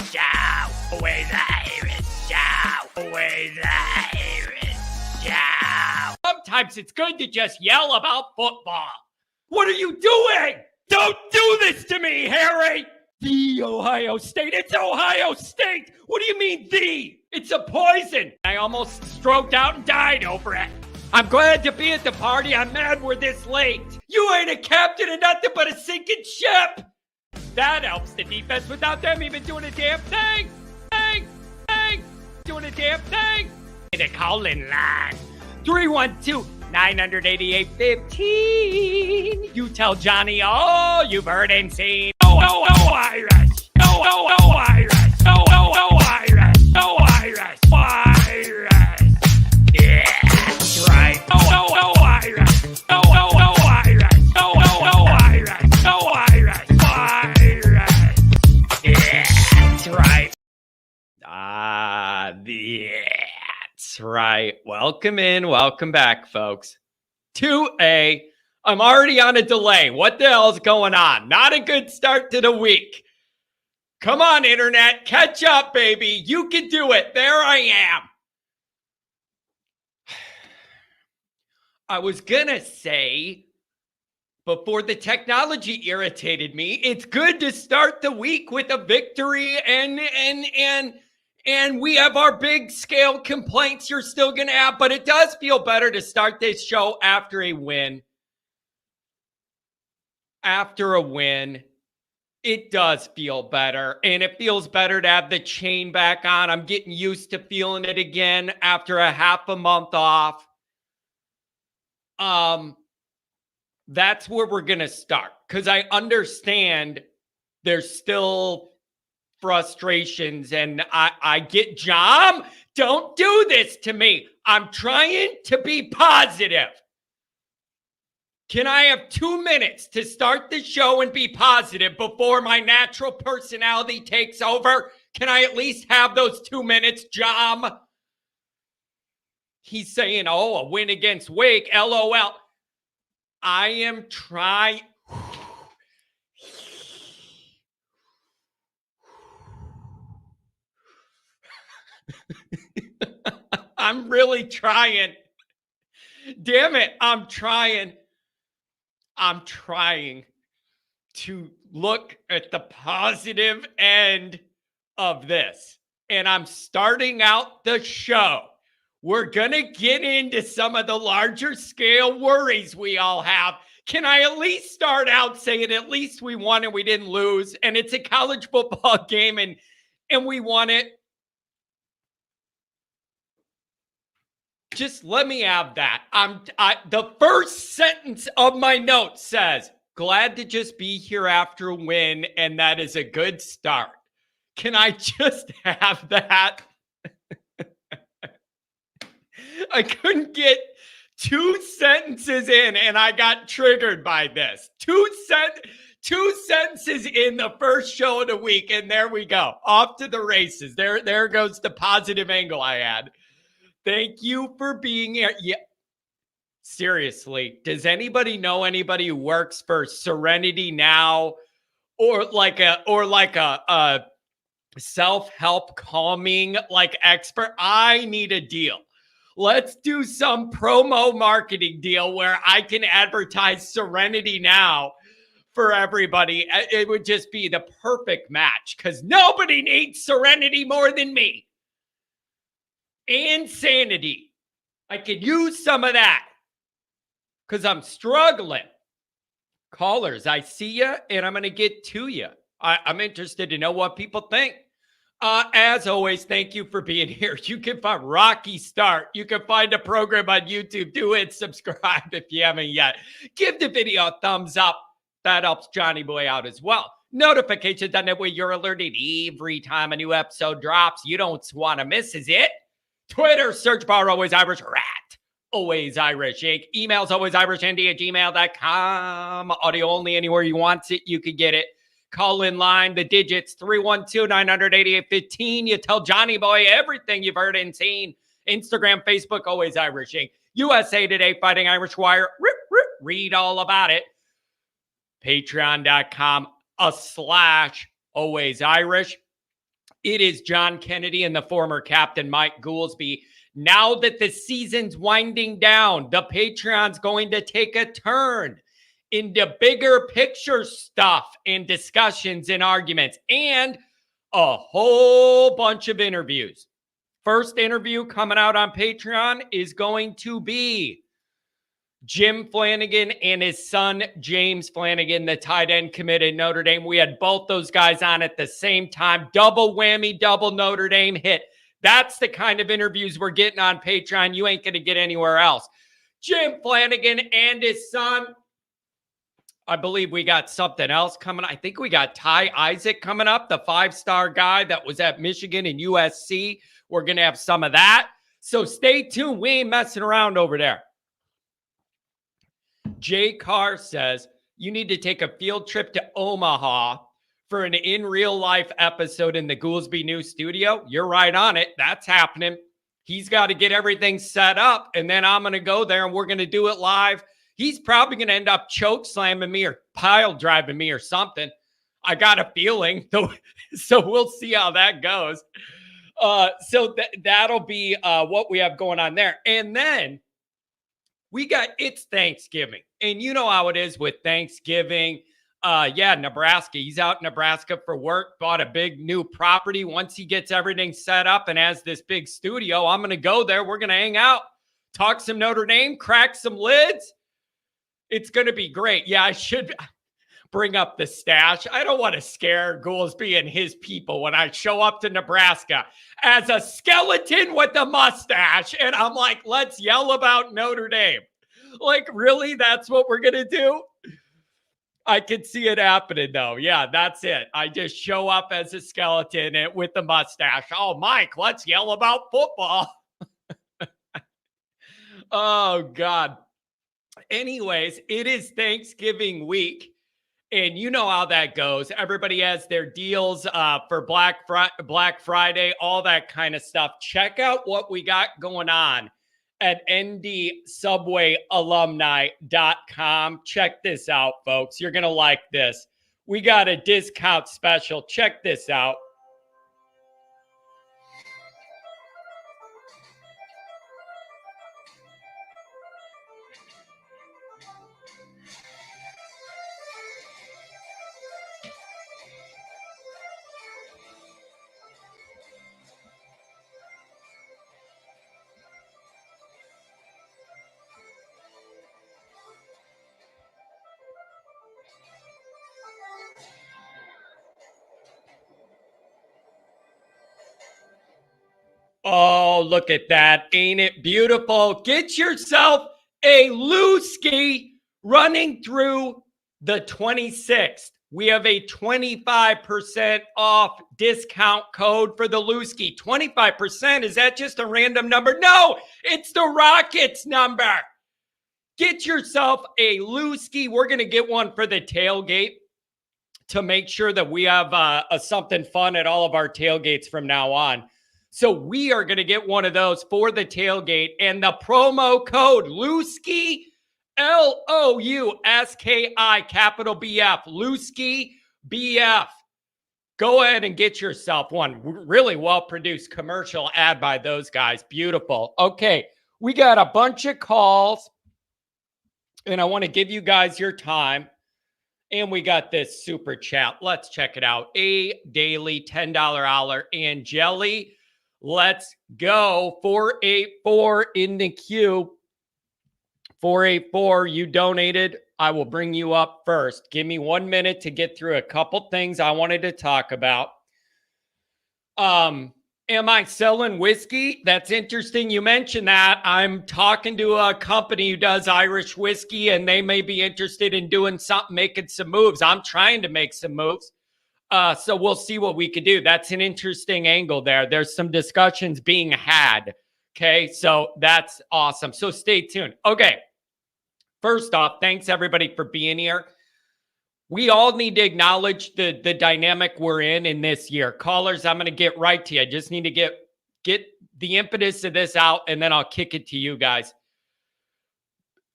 show. Always Irish show. Always Irish show. Sometimes it's good to just yell about football. What are you doing? Don't do this to me, Harry! The Ohio State. It's Ohio State! What do you mean, the? It's a poison. I almost stroked out and died over it. I'm glad to be at the party. I'm mad we're this late. You ain't a captain of nothing but a sinking ship. That helps the defense without them even doing a damn thing. Doing a damn thing. The call-in line. 312-988-15. You tell Johnny all you've heard and seen. No Irish. No Irish. No Irish. No Irish. Irish. Yeah, that's right. No Irish. No Irish. No Irish. No Irish. Irish. Yeah, that's right. That's right. Welcome in. Welcome back, folks. I'm already on a delay. What the hell's going on? Not a good start to the week. Come on, internet. Catch up, baby. You can do it. There I am. I was going to say, before the technology irritated me, it's good to start the week with a victory and we have our big scale complaints you're still going to have, but it does feel better to start this show after a win. After a win, it does feel better, and it feels better to have the chain back on. I'm getting used to feeling it again after a half a month off. That's where we're going to start, because I understand there's still frustrations, and I get, John, don't do this to me. I'm trying to be positive. Can I have 2 minutes to start the show and be positive before my natural personality takes over? Can I at least have those 2 minutes, John? He's saying, a win against Wake, LOL. I am trying. I'm really trying. Damn it. I'm trying to look at the positive end of this. And I'm starting out the show. We're going to get into some of the larger scale worries we all have. Can I at least start out saying at least we won and we didn't lose, and it's a college football game and we won it? Just let me have that. The first sentence of my note says, glad to just be here after a win, and that is a good start. Can I just have that? I couldn't get 2 sentences in, and I got triggered by this. Two sentences in the first show of the week, and there we go. Off to the races. There goes the positive angle I had. Thank you for being here. Yeah. Seriously, does anybody know anybody who works for Serenity Now or like a self-help calming expert? I need a deal. Let's do some promo marketing deal where I can advertise Serenity Now for everybody. It would just be the perfect match because nobody needs Serenity more than me. And sanity. I could use some of that because I'm struggling. Callers, I see you, and I'm going to get to you. I'm interested to know what people think. As always, thank you for being here. You can find Rocky Start. You can find the program on YouTube. Do it. Subscribe if you haven't yet. Give the video a thumbs up. That helps Johnny Boy out as well. Notifications on that way you're alerted every time a new episode drops. You don't want to miss, is it? Twitter, search bar, Always Irish, rat, Always Irish Inc. Emails, alwaysirishnd@gmail.com. Audio only, anywhere you want it, you can get it. Call in line, the digits, 312-988-15. You tell Johnny Boy everything you've heard and seen. Instagram, Facebook, Always Irish Inc. USA Today, Fighting Irish Wire. Read all about it. Patreon.com/Always Irish. It is John Kennedy and the former captain, Mike Goolsby. Now that the season's winding down, the Patreon's going to take a turn into bigger picture stuff and discussions and arguments and a whole bunch of interviews. First interview coming out on Patreon is going to be Jim Flanagan and his son, James Flanagan, the tight end committed Notre Dame. We had both those guys on at the same time. Double whammy, double Notre Dame hit. That's the kind of interviews we're getting on Patreon. You ain't going to get anywhere else. Jim Flanagan and his son. I believe we got something else coming. I think we got Ty Isaac coming up, the 5-star guy that was at Michigan and USC. We're going to have some of that. So stay tuned. We ain't messing around over there. Jay Carr says, you need to take a field trip to Omaha for an in real life episode in the Goolsby News studio. You're right on it. That's happening. He's got to get everything set up, and then I'm going to go there and we're going to do it live. He's probably going to end up choke slamming me or pile driving me or something. I got a feeling. So we'll see how that goes. So that'll be what we have going on there. And then it's Thanksgiving. And you know how it is with Thanksgiving. Nebraska. He's out in Nebraska for work, bought a big new property. Once he gets everything set up and has this big studio, I'm going to go there. We're going to hang out, talk some Notre Dame, crack some lids. It's going to be great. Yeah, I should bring up the stash. I don't want to scare Goolsby and his people when I show up to Nebraska as a skeleton with a mustache. And I'm like, let's yell about Notre Dame. Like, really? That's what we're going to do? I could see it happening, though. Yeah, that's it. I just show up as a skeleton and with the mustache. Oh, Mike, let's yell about football. Oh, God. Anyways, it is Thanksgiving week, and you know how that goes. Everybody has their deals for Black Friday, all that kind of stuff. Check out what we got going on at ndsubwayalumni.com. Check this out, folks. You're going to like this. We got a discount special. Check this out. Oh, look at that. Ain't it beautiful? Get yourself a Lewski running through the 26th. We have a 25% off discount code for the Lewski. 25%? Is that just a random number? No, it's the Rockets number. Get yourself a Lewski. We're going to get one for the tailgate to make sure that we have something fun at all of our tailgates from now on. So we are going to get one of those for the tailgate, and the promo code Lewski, L-O-U-S-K-I, capital B-F, Lewski B-F. Go ahead and get yourself one. Really well-produced commercial ad by those guys. Beautiful. Okay, we got a bunch of calls, and I want to give you guys your time. And we got this super chat. Let's check it out. A Daily $10 holler and Jelly. Let's go. 484 in the queue. 484, you donated. I will bring you up first. Give me 1 minute to get through a couple things I wanted to talk about. Am I selling whiskey? That's interesting. You mentioned that. I'm talking to a company who does Irish whiskey, and they may be interested in doing something, making some moves. I'm trying to make some moves. So we'll see what we can do. That's an interesting angle there. There's some discussions being had. Okay, so that's awesome. So stay tuned. Okay, first off, thanks everybody for being here. We all need to acknowledge the dynamic we're in this year. Callers, I'm going to get right to you. I just need to get the impetus of this out, and then I'll kick it to you guys.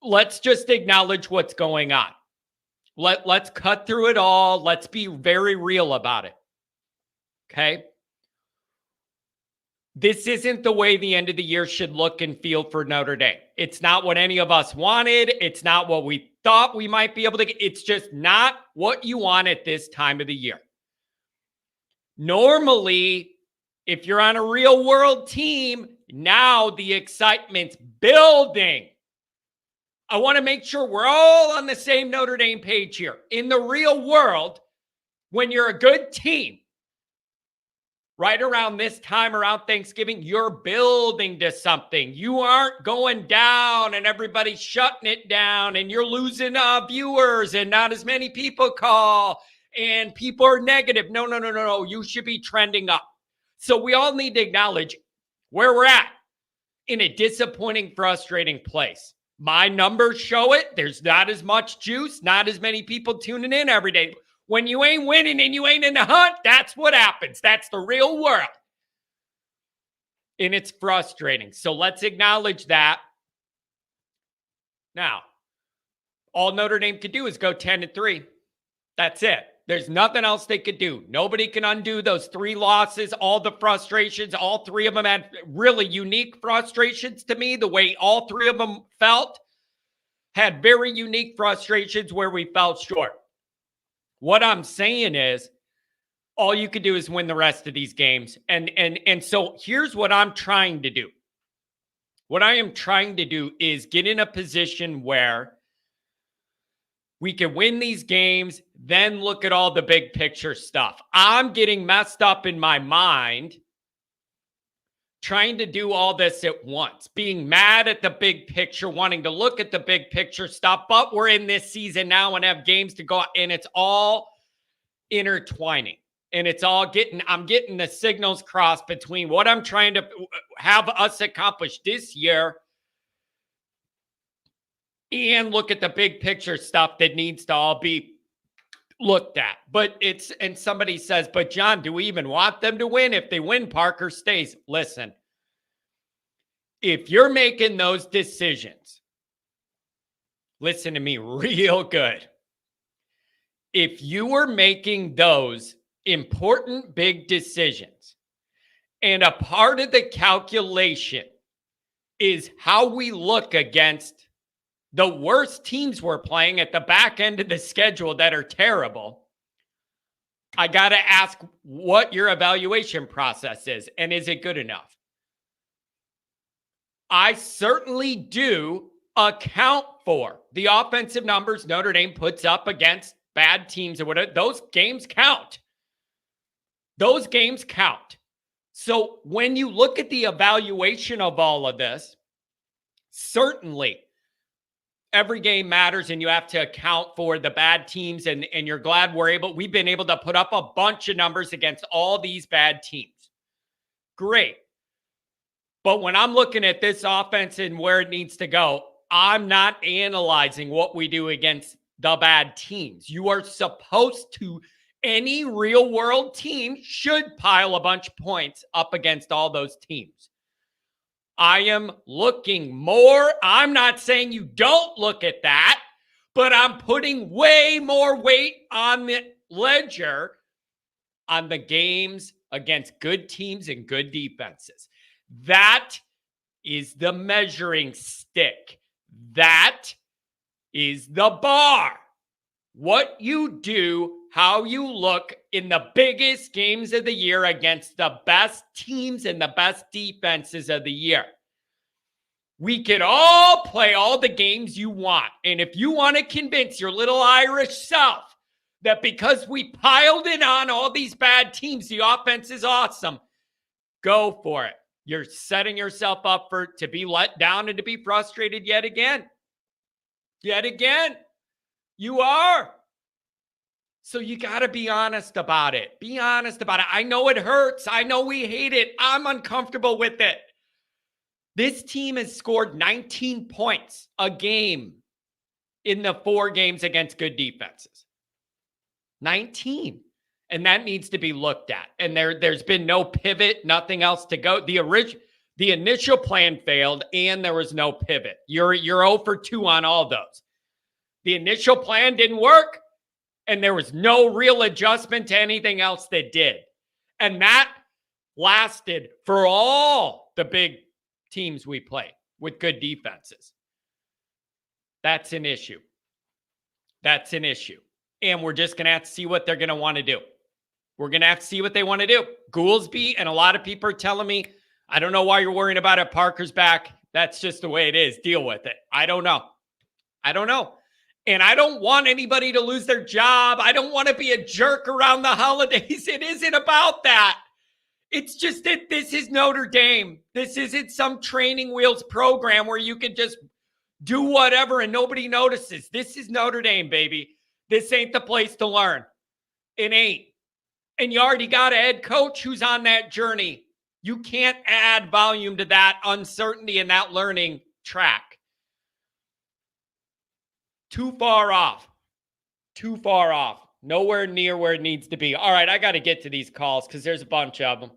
Let's just acknowledge what's going on. Let's cut through it all. Let's be very real about it. Okay? This isn't the way the end of the year should look and feel for Notre Dame. It's not what any of us wanted. It's not what we thought we might be able to get. It's just not what you want at this time of the year. Normally, if you're on a real world team, now the excitement's building. I want to make sure we're all on the same Notre Dame page here. In the real world, when you're a good team, right around this time, around Thanksgiving, you're building to something. You aren't going down and everybody's shutting it down and you're losing viewers and not as many people call and people are negative. No. You should be trending up. So we all need to acknowledge where we're at in a disappointing, frustrating place. My numbers show it. There's not as much juice, not as many people tuning in every day. When you ain't winning and you ain't in the hunt, that's what happens. That's the real world. And it's frustrating. So let's acknowledge that. Now, all Notre Dame could do is go 10-3. That's it. There's nothing else they could do. Nobody can undo those 3 losses, all the frustrations. All 3 of them had really unique frustrations to me. The way all 3 of them felt had very unique frustrations where we fell short. What I'm saying is all you could do is win the rest of these games. And so here's what I'm trying to do. What I am trying to do is get in a position where we can win these games, then look at all the big picture stuff. I'm getting messed up in my mind trying to do all this at once, being mad at the big picture, wanting to look at the big picture stuff, but we're in this season now and have games to go, and it's all intertwining. And it's all I'm getting the signals crossed between what I'm trying to have us accomplish this year and look at the big picture stuff that needs to all be looked at. And somebody says, but John, do we even want them to win? If they win, Parker stays. Listen, if you're making those decisions, listen to me real good. If you were making those important big decisions and a part of the calculation is how we look against the worst teams we're playing at the back end of the schedule that are terrible, I got to ask what your evaluation process is, and is it good enough? I certainly do account for the offensive numbers Notre Dame puts up against bad teams or whatever. Those games count. Those games count. So when you look at the evaluation of all of this, certainly every game matters and you have to account for the bad teams, and you're glad we've been able to put up a bunch of numbers against all these bad teams. Great. But when I'm looking at this offense and where it needs to go, I'm not analyzing what we do against the bad teams. You are supposed to, any real world team should pile a bunch of points up against all those teams. I am looking more. I'm not saying you don't look at that, but I'm putting way more weight on the ledger on the games against good teams and good defenses. That is the measuring stick. That is the bar. What you do, how you look in the biggest games of the year against the best teams and the best defenses of the year. We could all play all the games you want. And if you want to convince your little Irish self that because we piled it on all these bad teams, the offense is awesome, go for it. You're setting yourself up to be let down and to be frustrated yet again. Yet again. You are. So you got to be honest about it. Be honest about it. I know it hurts. I know we hate it. I'm uncomfortable with it. This team has scored 19 points a game in the 4 games against good defenses. 19. And that needs to be looked at. And there's been no pivot, nothing else to go. The initial plan failed and there was no pivot. You're 0 for 2 on all those. The initial plan didn't work and there was no real adjustment to anything else that did. And that lasted for all the big teams we play with good defenses. That's an issue. That's an issue. And we're just going to have to see what they're going to want to do. We're going to have to see what they want to do. Goolsby and a lot of people are telling me, I don't know why you're worrying about it. Parker's back. That's just the way it is. Deal with it. I don't know. And I don't want anybody to lose their job. I don't want to be a jerk around the holidays. It isn't about that. It's just that this is Notre Dame. This isn't some training wheels program where you can just do whatever and nobody notices. This is Notre Dame, baby. This ain't the place to learn. It ain't. And you already got a head coach who's on that journey. You can't add volume to that uncertainty and that learning track. Too far off. Nowhere near where it needs to be. All right, I got to get to these calls because there's a bunch of them.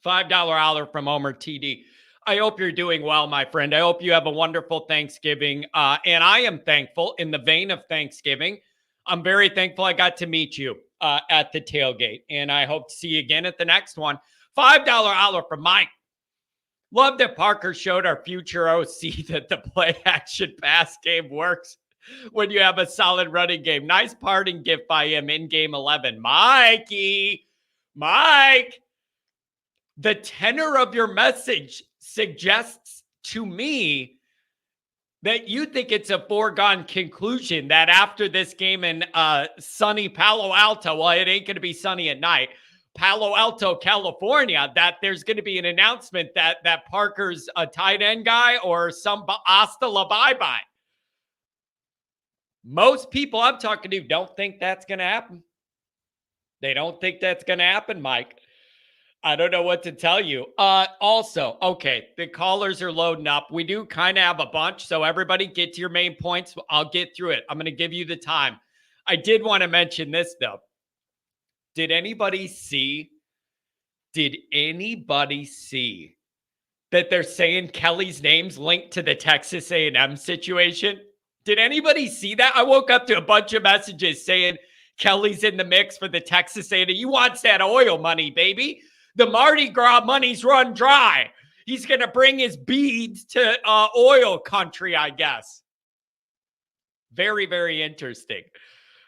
$5 holler from Omer TD. I hope you're doing well, my friend. I hope you have a wonderful Thanksgiving. And I am thankful in the vein of Thanksgiving. I'm very thankful I got to meet you at the tailgate. And I hope to see you again at the next one. $5 holler from Mike. Love that Parker showed our future OC that the play action pass game works when you have a solid running game. Nice parting gift by him in game 11. Mike, the tenor of your message suggests to me that you think it's a foregone conclusion that after this game in sunny Palo Alto, well, it ain't going to be sunny at night, Palo Alto, California, that there's going to be an announcement that Parker's a tight end guy or some hasta la bye-bye. Most people I'm talking to don't think that's going to happen. They don't think that's going to happen, Mike. I don't know what to tell you. Also, okay, the callers are loading up. We do kind of have a bunch, so everybody get to your main points. I'll get through it. I'm going to give you the time. I did want to mention this, though. Did anybody see that they're saying Kelly's name's linked to the Texas A&M situation? Did anybody see that? I woke up to a bunch of messages saying Kelly's in the mix for the Texas A&M. He wants that oil money, baby. The Mardi Gras money's run dry. He's going to bring his beads to oil country, I guess. Very, very interesting.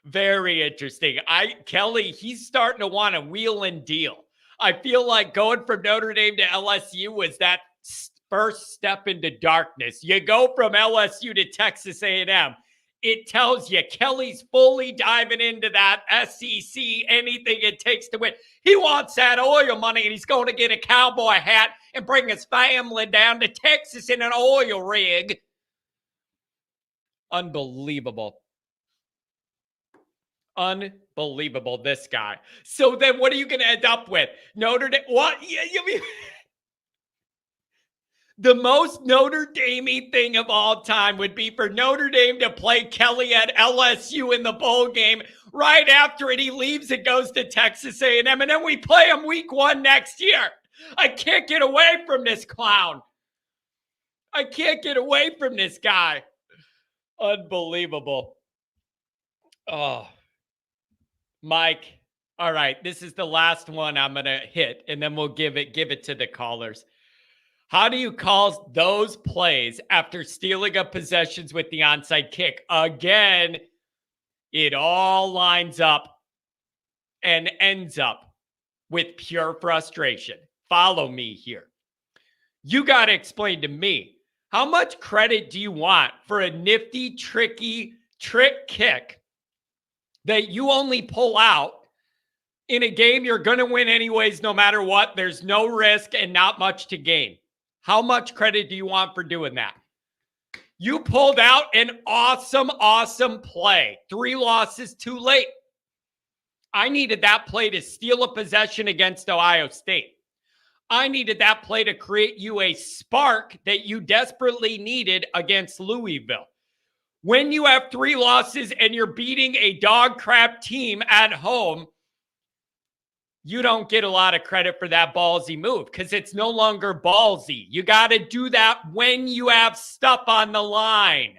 Very interesting. Kelly, he's starting to want to wheel and deal. I feel like going from Notre Dame to LSU was that first step into darkness. You go from LSU to Texas A&M. It tells you Kelly's fully diving into that SEC, anything it takes to win. He wants that oil money, and he's going to get a cowboy hat and bring his family down to Texas in an oil rig. Unbelievable. Unbelievable, this guy. So then what are you going to end up with? Notre Dame, what? The most Notre Dame-y thing of all time would be for Notre Dame to play Kelly at LSU in the bowl game. Right after it, he leaves and goes to Texas A&M, and then we play him week 1 next year. I can't get away from this clown. I can't get away from this guy. Unbelievable. Oh, Mike. All right, this is the last one I'm going to hit, and then we'll give it to the callers. How do you call those plays after stealing up possessions with the onside kick? Again, it all lines up and ends up with pure frustration. Follow me here. You got to explain to me, how much credit do you want for a nifty, tricky trick kick that you only pull out in a game you're going to win anyways, no matter what? There's no risk and not much to gain. How much credit do you want for doing that? You pulled out an awesome, awesome play. 3 losses too late. I needed that play to steal a possession against Ohio State. I needed that play to create you a spark that you desperately needed against Louisville. When you have 3 losses and you're beating a dog crap team at home, you don't get a lot of credit for that ballsy move because it's no longer ballsy. You got to do that when you have stuff on the line.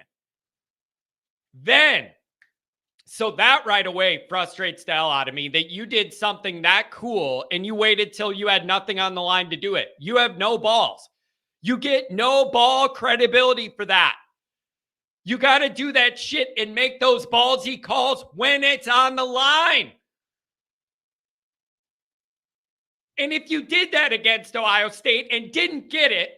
Then So that right away frustrates the hell out of me that you did something that cool and you waited till you had nothing on the line to do it. You have no balls. You get no ball credibility for that. You got to do that shit and make those ballsy calls when it's on the line. And if you did that against Ohio State and didn't get it,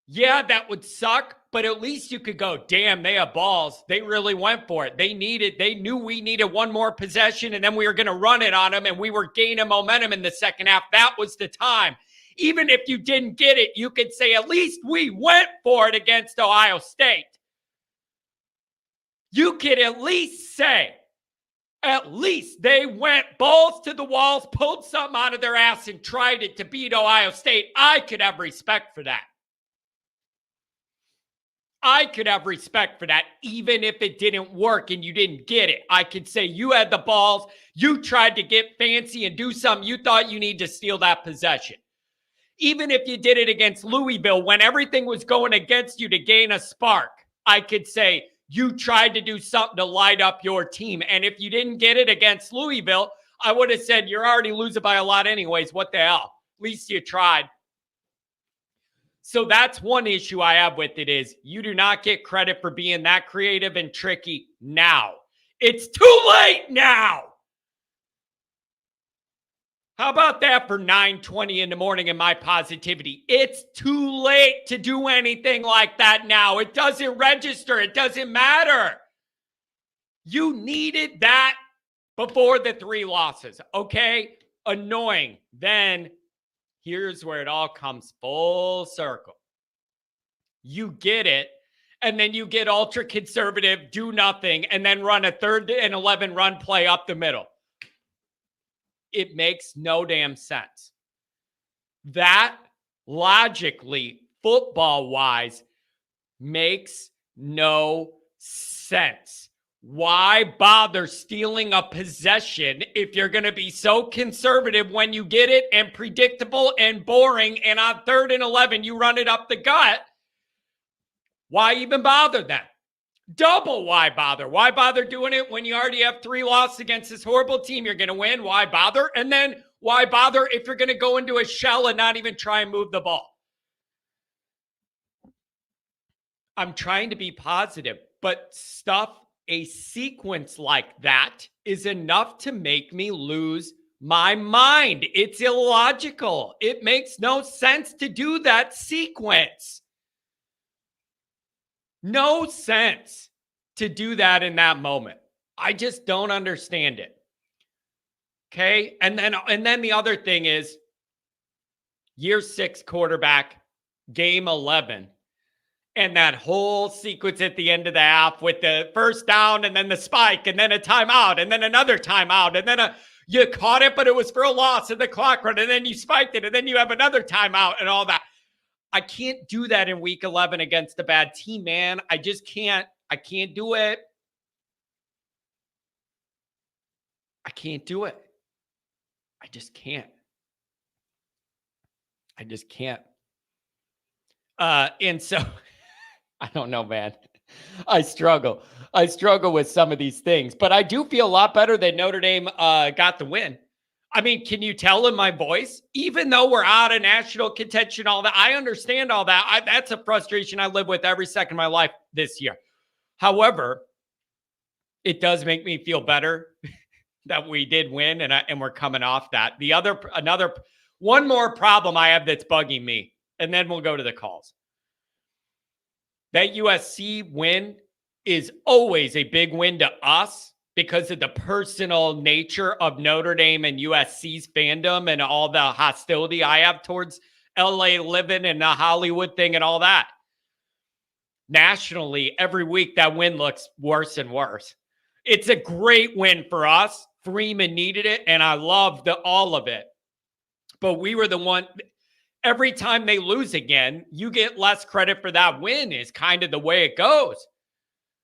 yeah, that would suck. But at least you could go, damn, they have balls. They really went for it. They knew we needed one more possession, and then we were going to run it on them, and we were gaining momentum in the second half. That was the time. Even if you didn't get it, you could say, at least we went for it against Ohio State. You could at least say, at least they went balls to the walls, pulled something out of their ass, and tried it to beat Ohio State. I could have respect for that. I could have respect for that, even if it didn't work and you didn't get it. I could say you had the balls, you tried to get fancy and do something, you thought you need to steal that possession. Even if you did it against Louisville when everything was going against you to gain a spark, I could say you tried to do something to light up your team. And if you didn't get it against Louisville, I would have said you're already losing by a lot anyways. What the hell? At least you tried. So that's one issue I have with it is you do not get credit for being that creative and tricky now. It's too late now. How about that for 9:20 in the morning and my positivity? It's too late to do anything like that now. It doesn't register. It doesn't matter. You needed that before the 3 losses, okay? Annoying. Then here's where it all comes full circle. You get it, and then you get ultra conservative, do nothing, and then run a 3rd and 11 run play up the middle. It makes no damn sense. That logically, football-wise, makes no sense. Why bother stealing a possession if you're going to be so conservative when you get it and predictable and boring, and on 3rd and 11 you run it up the gut? Why even bother then? Double why bother? Why bother doing it when you already have 3 losses against this horrible team you're going to win? Why bother? And then why bother if you're going to go into a shell and not even try and move the ball? I'm trying to be positive, but a sequence like that is enough to make me lose my mind. It's illogical. It makes no sense to do that sequence. No sense to do that in that moment. I just don't understand it. Okay? And then the other thing is year 6 quarterback, game 11. And that whole sequence at the end of the half with the first down and then the spike and then a timeout and then another timeout and then you caught it, but it was for a loss in the clock run and then you spiked it and then you have another timeout and all that. I can't do that in week 11 against a bad team, man. I just can't. I can't do it. I can't do it. I just can't. I just can't. And so I don't know, man. I struggle with some of these things, but I do feel a lot better that Notre Dame got the win. I mean, can you tell in my voice? Even though we're out of national contention, all that, I understand all that. That's a frustration I live with every second of my life this year. However, it does make me feel better that we did win and we're coming off that. One more problem I have that's bugging me, and then we'll go to the calls. That USC win is always a big win to us because of the personal nature of Notre Dame and USC's fandom and all the hostility I have towards LA living and the Hollywood thing and all that. Nationally, every week that win looks worse and worse. It's a great win for us. Freeman needed it, and I loved all of it. But we were the one. Every time they lose again, you get less credit for that win is kind of the way it goes.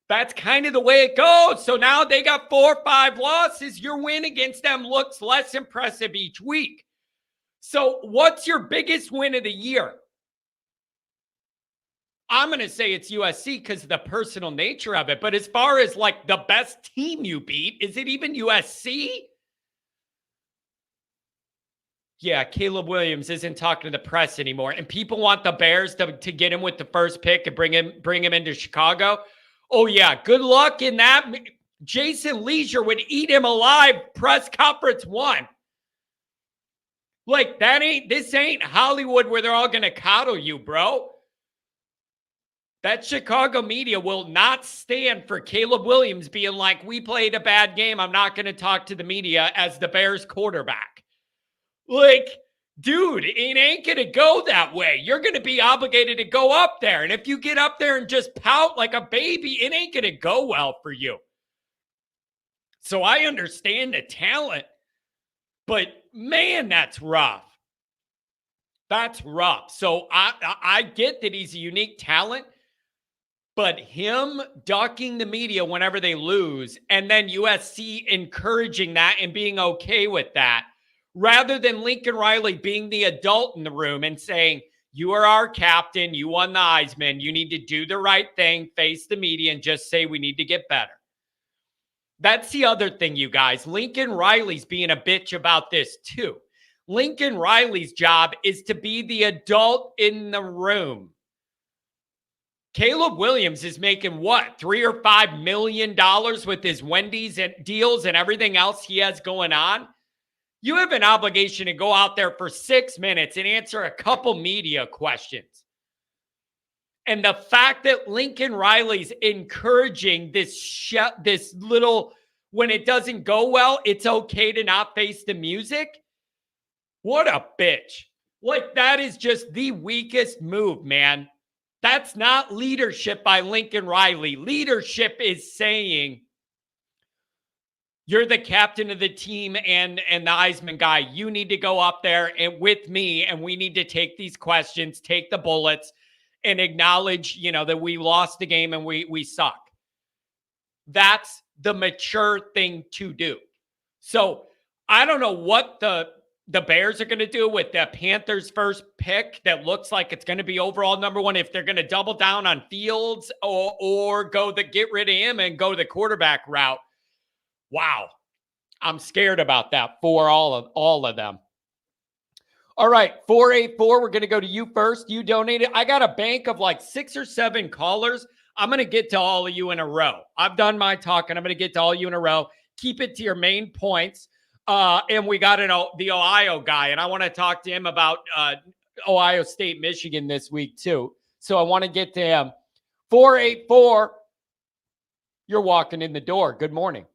That's kind of the way it goes. So now they got 4 or 5 losses. Your win against them looks less impressive each week. So what's your biggest win of the year? I'm going to say it's USC because of the personal nature of it. But as far as like the best team you beat, is it even USC? Yeah, Caleb Williams isn't talking to the press anymore. And people want the Bears to get him with the first pick and bring him into Chicago. Oh, yeah, good luck in that. Jason Leisure would eat him alive. Press conference 1. Like, this ain't Hollywood where they're all going to coddle you, bro. That Chicago media will not stand for Caleb Williams being like, we played a bad game. I'm not going to talk to the media as the Bears quarterback. Like, dude, it ain't going to go that way. You're going to be obligated to go up there. And if you get up there and just pout like a baby, it ain't going to go well for you. So I understand the talent, but man, that's rough. That's rough. So I get that he's a unique talent, but him ducking the media whenever they lose and then USC encouraging that and being okay with that, rather than Lincoln Riley being the adult in the room and saying, you are our captain, you won the Heisman, you need to do the right thing, face the media, and just say we need to get better. That's the other thing, you guys. Lincoln Riley's being a bitch about this too. Lincoln Riley's job is to be the adult in the room. Caleb Williams is making what, $3 or $5 million with his Wendy's and deals and everything else he has going on? You have an obligation to go out there for 6 minutes and answer a couple media questions. And the fact that Lincoln Riley's encouraging this little, when it doesn't go well, it's okay to not face the music. What a bitch. Like, that is just the weakest move, man. That's not leadership by Lincoln Riley. Leadership is saying, you're the captain of the team and the Heisman guy. You need to go up there and with me, and we need to take these questions, take the bullets, and acknowledge, that we lost the game and we suck. That's the mature thing to do. So I don't know what the Bears are going to do with the Panthers' first pick that looks like it's going to be overall number 1, if they're going to double down on Fields or get rid of him and go the quarterback route. Wow. I'm scared about that for all of them. All right, 484, we're going to go to you first. You donated. I got a bank of like 6 or 7 callers. I'm going to get to all of you in a row. I've done my talking. I'm going to get to all of you in a row. Keep it to your main points. And we got the Ohio guy, and I want to talk to him about Ohio State, Michigan this week too. So I want to get to him. 484, you're walking in the door. Good morning.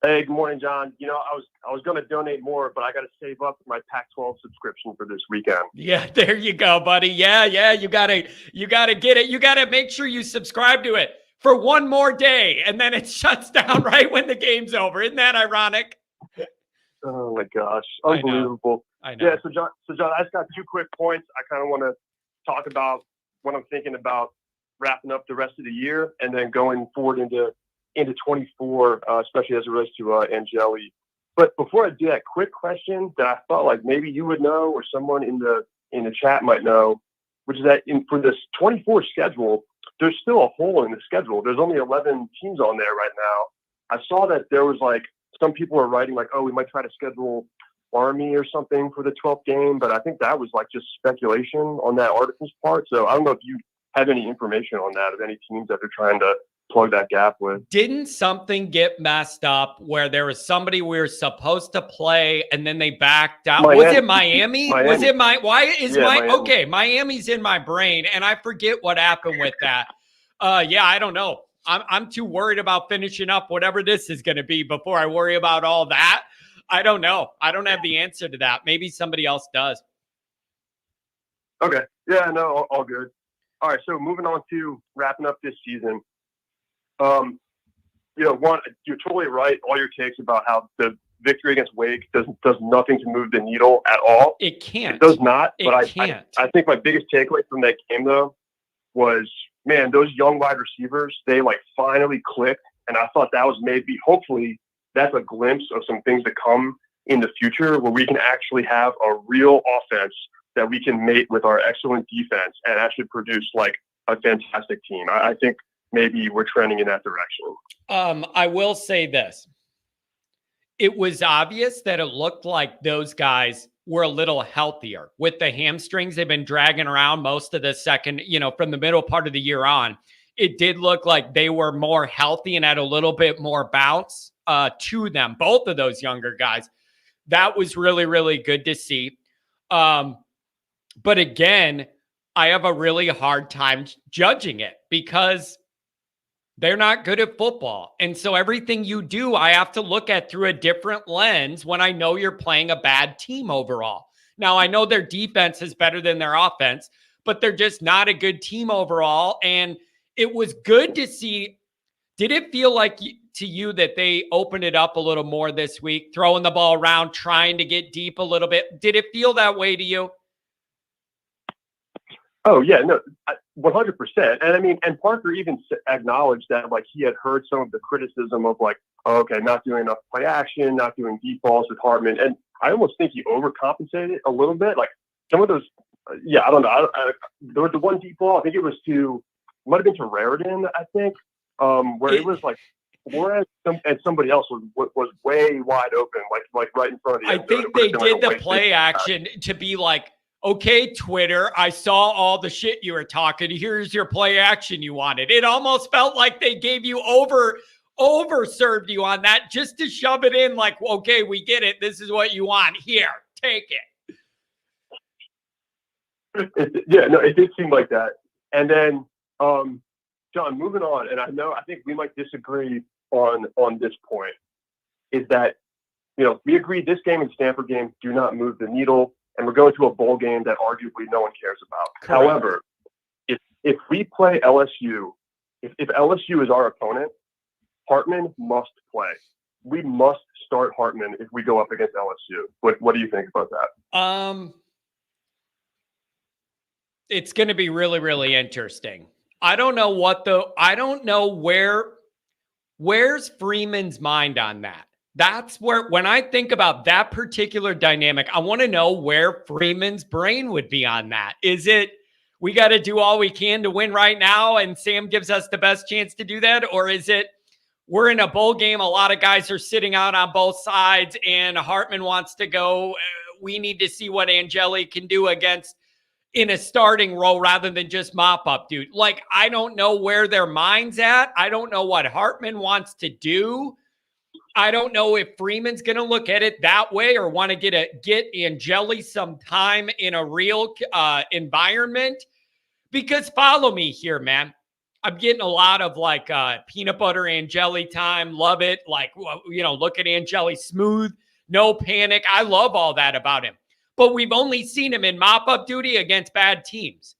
Hey, good morning, John. I was going to donate more, but I got to save up for my Pac-12 subscription for this weekend. Yeah, there you go, buddy. Yeah, you gotta get it. You gotta make sure you subscribe to it for one more day, and then it shuts down right when the game's over. Isn't that ironic? Oh my gosh, unbelievable! I know. Yeah, so John, I just got 2 quick points. I kind of want to talk about what I'm thinking about wrapping up the rest of the year, and then going forward into 24, especially as it relates to Angeli. But before I do that, quick question that I thought like maybe you would know or someone in the chat might know, which is that for this 24 schedule, there's still a hole in the schedule. There's only 11 teams on there right now. I saw that there was like some people are writing like, oh, we might try to schedule Army or something for the 12th game, but I think that was like just speculation on that article's part. So I don't know if you have any information on that of any teams that they're trying to plug that gap with. Didn't something get messed up where there was somebody we were supposed to play and then they backed out? Was it Miami? Was it Miami? Okay, Miami's in my brain and I forget what happened with that. I don't know. I'm too worried about finishing up whatever this is going to be before I worry about all that. I don't know. I don't have the answer to that. Maybe somebody else does. Okay. Yeah, no, all good. All right. So moving on to wrapping up this season. You're totally right. All your takes about how the victory against Wake does nothing to move the needle at all. It can't. It does not. But I think my biggest takeaway from that game though was, man, those young wide receivers, they like finally clicked. And I thought that was hopefully that's a glimpse of some things to come in the future where we can actually have a real offense that we can mate with our excellent defense and actually produce like a fantastic team. I think maybe we're trending in that direction. I will say this. It was obvious that it looked like those guys were a little healthier with the hamstrings they've been dragging around most of the second, from the middle part of the year on. It did look like they were more healthy and had a little bit more bounce to them, both of those younger guys. That was really, really good to see. But again, I have a really hard time judging it because they're not good at football. And so everything you do, I have to look at through a different lens when I know you're playing a bad team overall. Now, I know their defense is better than their offense, but they're just not a good team overall. And it was good to see. Did it feel like to you that they opened it up a little more this week, throwing the ball around, trying to get deep a little bit? Did it feel that way to you? Oh, yeah, no, 100%. And I mean, and Parker even acknowledged that, like, he had heard some of the criticism of, like, oh, okay, not doing enough play action, not doing deep balls with Hartman. And I almost think he overcompensated a little bit. Like, some of those, I don't know. There was the one deep ball, I think it was might have been to Raritan, I think, where it was like Flores and somebody else was way wide open, like right in front of the end zone. I think they did the play action to be like, okay, Twitter, I saw all the shit you were talking. Here's your play action you wanted. It almost felt like they gave you overserved you on that just to shove it in like, okay, we get it. This is what you want. Here, take it. It did seem like that. And then, John, moving on, and I think we might disagree on this point, is that, we agree this game and Stanford game do not move the needle. And we're going to a bowl game that arguably no one cares about. Correct. However, if we play LSU, if LSU is our opponent, Hartman must play. We must start Hartman if we go up against LSU. What do you think about that? It's going to be really, really interesting. I don't know where's Freeman's mind on that. That's where, when I think about that particular dynamic, I want to know where Freeman's brain would be on that. Is it, we got to do all we can to win right now and Sam gives us the best chance to do that? Or is it, we're in a bowl game, a lot of guys are sitting out on both sides and Hartman wants to go, we need to see what Angeli can do against in a starting role rather than just mop up, dude. Like, I don't know where their mind's at. I don't know what Hartman wants to do. I don't know if Freeman's going to look at it that way or want to get Angeli some time in a real environment. Because follow me here, man. I'm getting a lot of like peanut butter Angeli time. Love it. Like, look at Angeli, smooth, no panic. I love all that about him. But we've only seen him in mop-up duty against bad teams.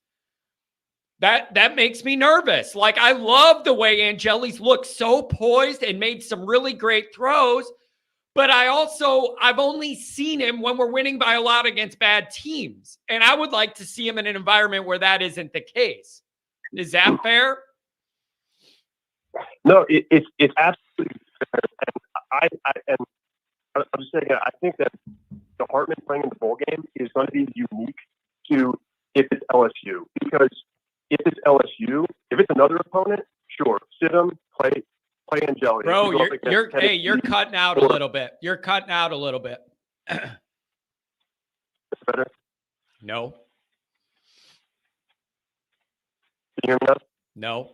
That makes me nervous. Like, I love the way Angeli's looked so poised and made some really great throws. But I've only seen him when we're winning by a lot against bad teams. And I would like to see him in an environment where that isn't the case. Is that fair? No, it's absolutely fair. And I'm just saying, I think that the Hartman playing in the bowl game is going to be unique to if it's LSU. Because if it's LSU, if it's another opponent, sure, sit them, play Angeli. Bro, you're cutting out a little bit. You're cutting out a little bit. Better? No. Can you hear me now? No.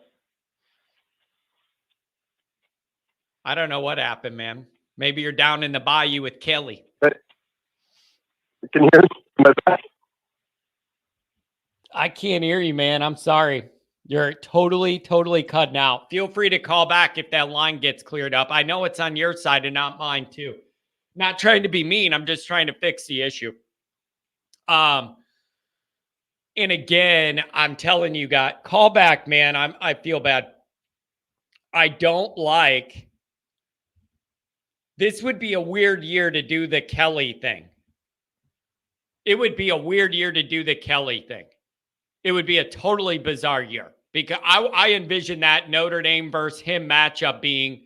I don't know what happened, man. Maybe you're down in the bayou with Kelly. Can you hear me? Am I back? I can't hear you, man. I'm sorry. You're totally cutting out. Feel free to call back if that line gets cleared up. I know it's on your side and not mine too. Not trying to be mean. I'm just trying to fix the issue. And again, I'm telling you guys, call back, man. I feel bad. I don't like. This would be a weird year to do the Kelly thing. It would be a weird year to do the Kelly thing. It would be a totally bizarre year because I envision that Notre Dame versus him matchup being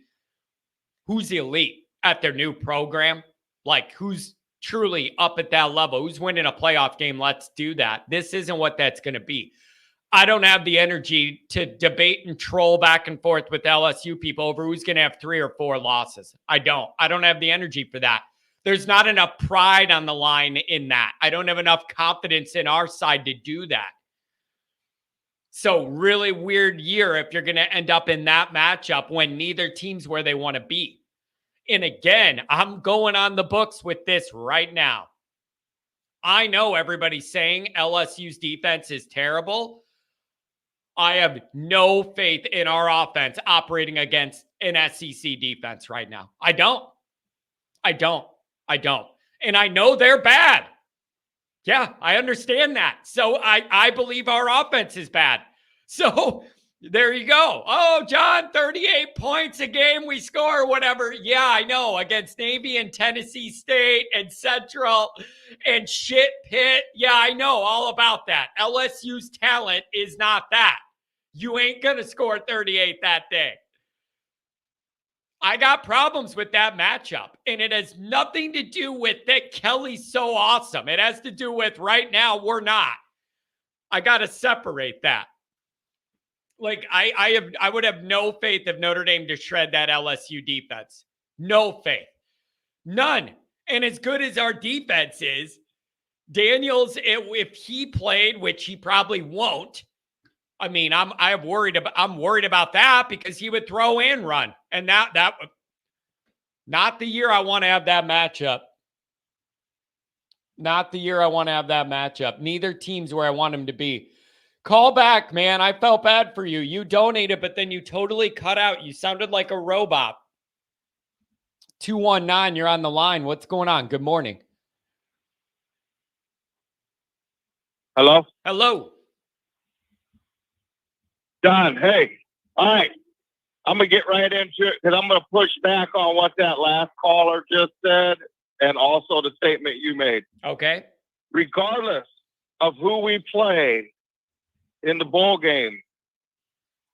who's elite at their new program, like who's truly up at that level, who's winning a playoff game, let's do that. This isn't what that's going to be. I don't have the energy to debate and troll back and forth with LSU people over who's going to have 3 or 4 losses. I don't have the energy for that. There's not enough pride on the line in that. I don't have enough confidence in our side to do that. So really weird year if you're going to end up in that matchup when neither team's where they want to be. And again, I'm going on the books with this right now. I know everybody's saying LSU's defense is terrible. I have no faith in our offense operating against an SEC defense right now. I don't. And I know they're bad. Yeah, I understand that. So I believe our offense is bad. So there you go. Oh, John, 38 points a game we score, whatever. Yeah, I know. Against Navy and Tennessee State and Central and shit Pitt. Yeah, I know all about that. LSU's talent is not that. You ain't going to score 38 that day. I got problems with that matchup, and it has nothing to do with that Kelly's so awesome. It has to do with right now we're not. I got to separate that. Like I would have no faith if Notre Dame to shred that LSU defense. No faith. None. And as good as our defense is, Daniels, if he played, which he probably won't, I mean, I'm worried about that because he would throw and run. And that not the year I want to have that matchup. Not the year I want to have that matchup. Neither team's where I want them to be. Call back, man. I felt bad for you. You donated, but then you totally cut out. You sounded like a robot. 219, you're on the line. What's going on? Good morning. Hello? Hello. John, hey. All right. I'm going to get right into it because I'm going to push back on what that last caller just said and also the statement you made. Okay. Regardless of who we play in the bowl game,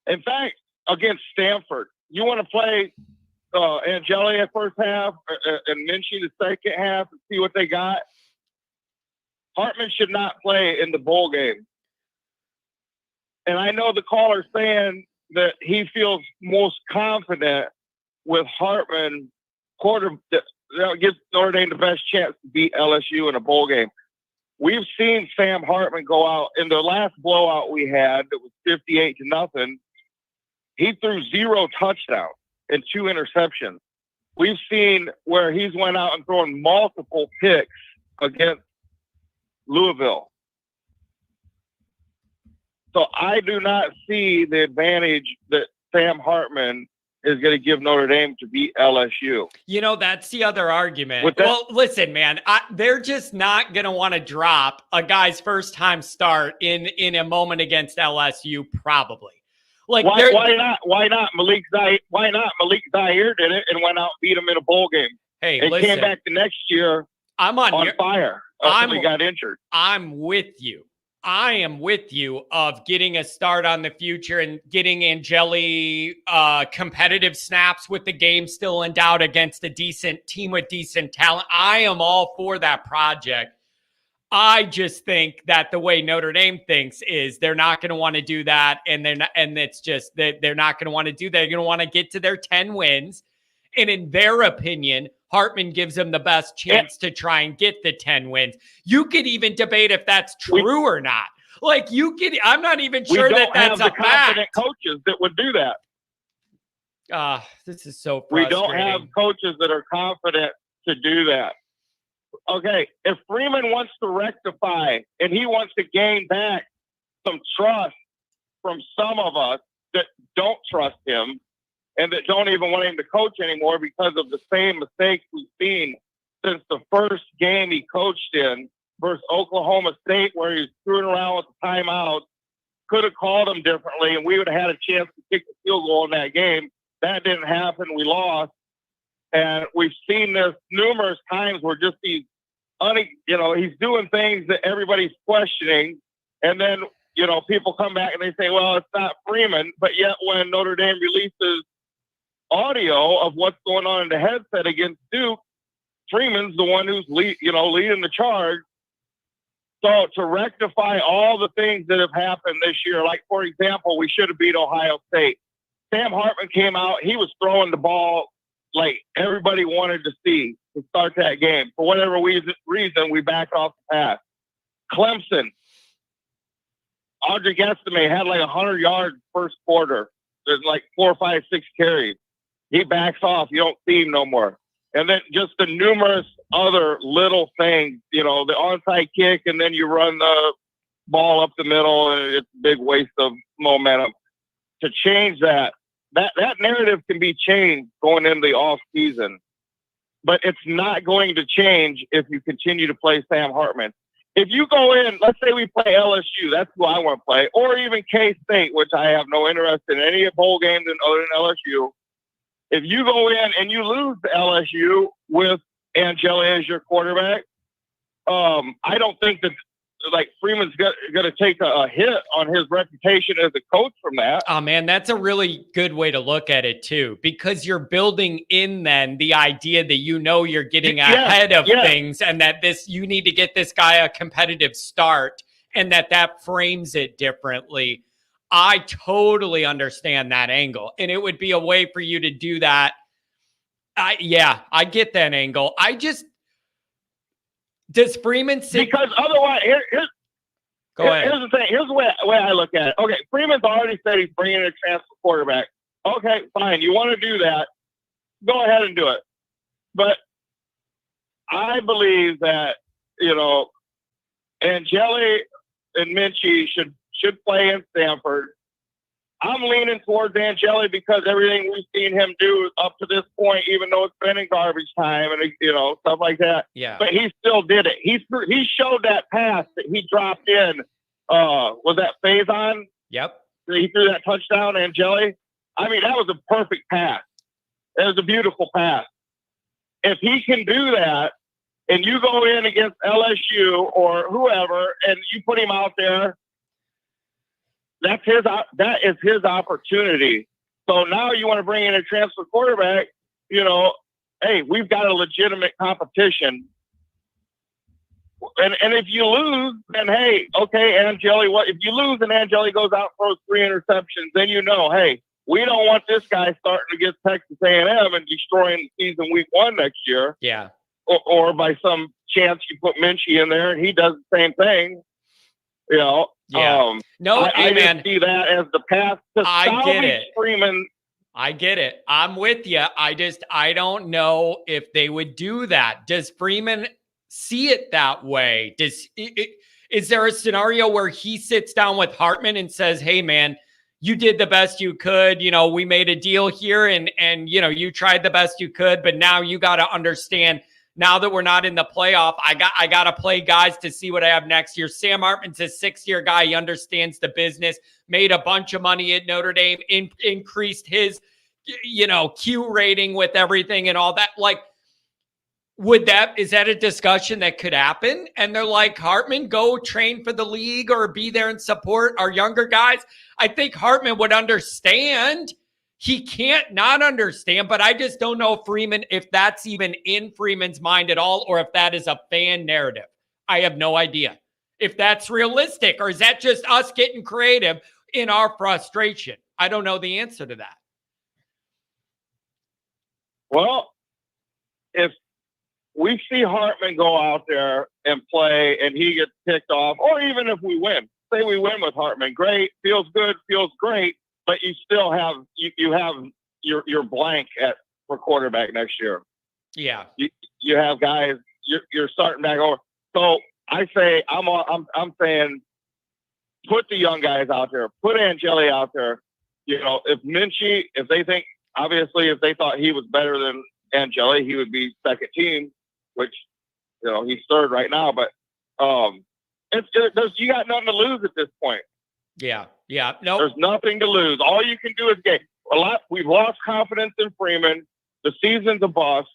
in fact, against Stanford, you want to play Angeli at first half and Minchie the second half and see what they got? Hartman should not play in the bowl game. And I know the caller's saying that he feels most confident with Hartman that gives Notre Dame the best chance to beat LSU in a bowl game. We've seen Sam Hartman go out in the last blowout we had that was 58-0. He threw 0 touchdowns and 2 interceptions. We've seen where he's went out and thrown multiple picks against Louisville. So I do not see the advantage that Sam Hartman is going to give Notre Dame to beat LSU. You know, that's the other argument. Well, listen, man, they're just not going to want to drop a guy's first time start in a moment against LSU, probably. Like, why not? Why not Malik Zaire did it and went out and beat him in a bowl game? Hey, and listen, came back the next year on fire until he got injured. I'm with you. I am with you of getting a start on the future and getting Angeli competitive snaps with the game still in doubt against a decent team with decent talent. I am all for that project. I just think that the way Notre Dame thinks is they're not going to want to do that, and it's just that they're not going to want to do that. They're going to want to get to their 10 wins, and in their opinion, Hartman gives them the best chance to try and get the 10 wins. You could even debate if that's true or not. Like, I'm not even sure that that's a fact. We don't have the confident coaches that would do that. This is so frustrating. We don't have coaches that are confident to do that. Okay, if Freeman wants to rectify and he wants to gain back some trust from some of us that don't trust him and that don't even want him to coach anymore because of the same mistakes we've seen since the first game he coached in versus Oklahoma State, where he was screwing around with the timeouts, could have called him differently, and we would have had a chance to kick the field goal in that game. That didn't happen. We lost. And we've seen this numerous times where just he's doing things that everybody's questioning. And then, people come back and they say, well, it's not Freeman. But yet when Notre Dame releases audio of what's going on in the headset against Duke, Freeman's the one who's leading the charge. So to rectify all the things that have happened this year, like, for example, we should have beat Ohio State. Sam Hartman came out. He was throwing the ball like everybody wanted to see to start that game. For whatever reason, we backed off the pass. Clemson, Audrey Guessame had like 100 yards first quarter. There's like 4, 5, 6 carries. He backs off. You don't see him no more. And then just the numerous other little things, the onside kick, and then you run the ball up the middle, and it's a big waste of momentum. To change that narrative can be changed going into the off season, but it's not going to change if you continue to play Sam Hartman. If you go in, let's say we play LSU, that's who I want to play, or even K-State, which I have no interest in any bowl games other than LSU. If you go in and you lose to LSU with Angeli as your quarterback, I don't think that Freeman's going to take a hit on his reputation as a coach from that. Oh man, that's a really good way to look at it too, because you're building in then the idea that you're getting ahead of things, and that you need to get this guy a competitive start, and that frames it differently. I totally understand that angle, and it would be a way for you to do that. I get that angle. Does Freeman sit? Because otherwise, Go ahead. Here's the thing. Here's the way I look at it. Okay, Freeman's already said he's bringing in a transfer quarterback. Okay, fine. You want to do that? Go ahead and do it. But I believe that Angeli and Minchie should play in Stanford. I'm leaning towards Angeli because everything we've seen him do up to this point, even though it's been in garbage time and stuff like that. Yeah. But he still did it. He showed that pass that he dropped in. Was that Faison? Yep. He threw that touchdown, Angeli. I mean, that was a perfect pass. It was a beautiful pass. If he can do that, and you go in against LSU or whoever, and you put him out there, that is his opportunity. So now you want to bring in a transfer quarterback, hey, we've got a legitimate competition. And if you lose, then hey, okay, Angeli, if you lose and Angeli goes out and throws 3 interceptions, then hey, we don't want this guy starting against Texas A&M and destroying the season week 1 next year. Yeah. Or by some chance you put Minchie in there and he does the same thing. Yeah. I just see that as the path to salvage Freeman. I get it. I'm with you. I don't know if they would do that. Does Freeman see it that way? Is there a scenario where he sits down with Hartman and says, hey man, you did the best you could. We made a deal here and you tried the best you could, but now you got to understand, now that we're not in the playoff, I got to play guys to see what I have next year. Sam Hartman's a 6-year guy. He understands the business, made a bunch of money at Notre Dame, increased his, Q rating with everything and all that. Is that a discussion that could happen? And they're like, Hartman, go train for the league or be there and support our younger guys. I think Hartman would understand. He can't not understand, but I just don't know if that's even in Freeman's mind at all, or if that is a fan narrative. I have no idea if that's realistic, or is that just us getting creative in our frustration? I don't know the answer to that. Well, if we see Hartman go out there and play and he gets picked off, or even if we win, say we win with Hartman, great, feels good, feels great. But you still have you have your blank for quarterback next year. Yeah, you have guys. You're starting back over. So I say I'm saying put the young guys out there. Put Angeli out there. If Minchie, if they thought he was better than Angeli, he would be second team, which he's third right now. But you got nothing to lose at this point. Yeah. No, there's nothing to lose. All you can do is gain. We've lost confidence in Freeman. The season's a bust.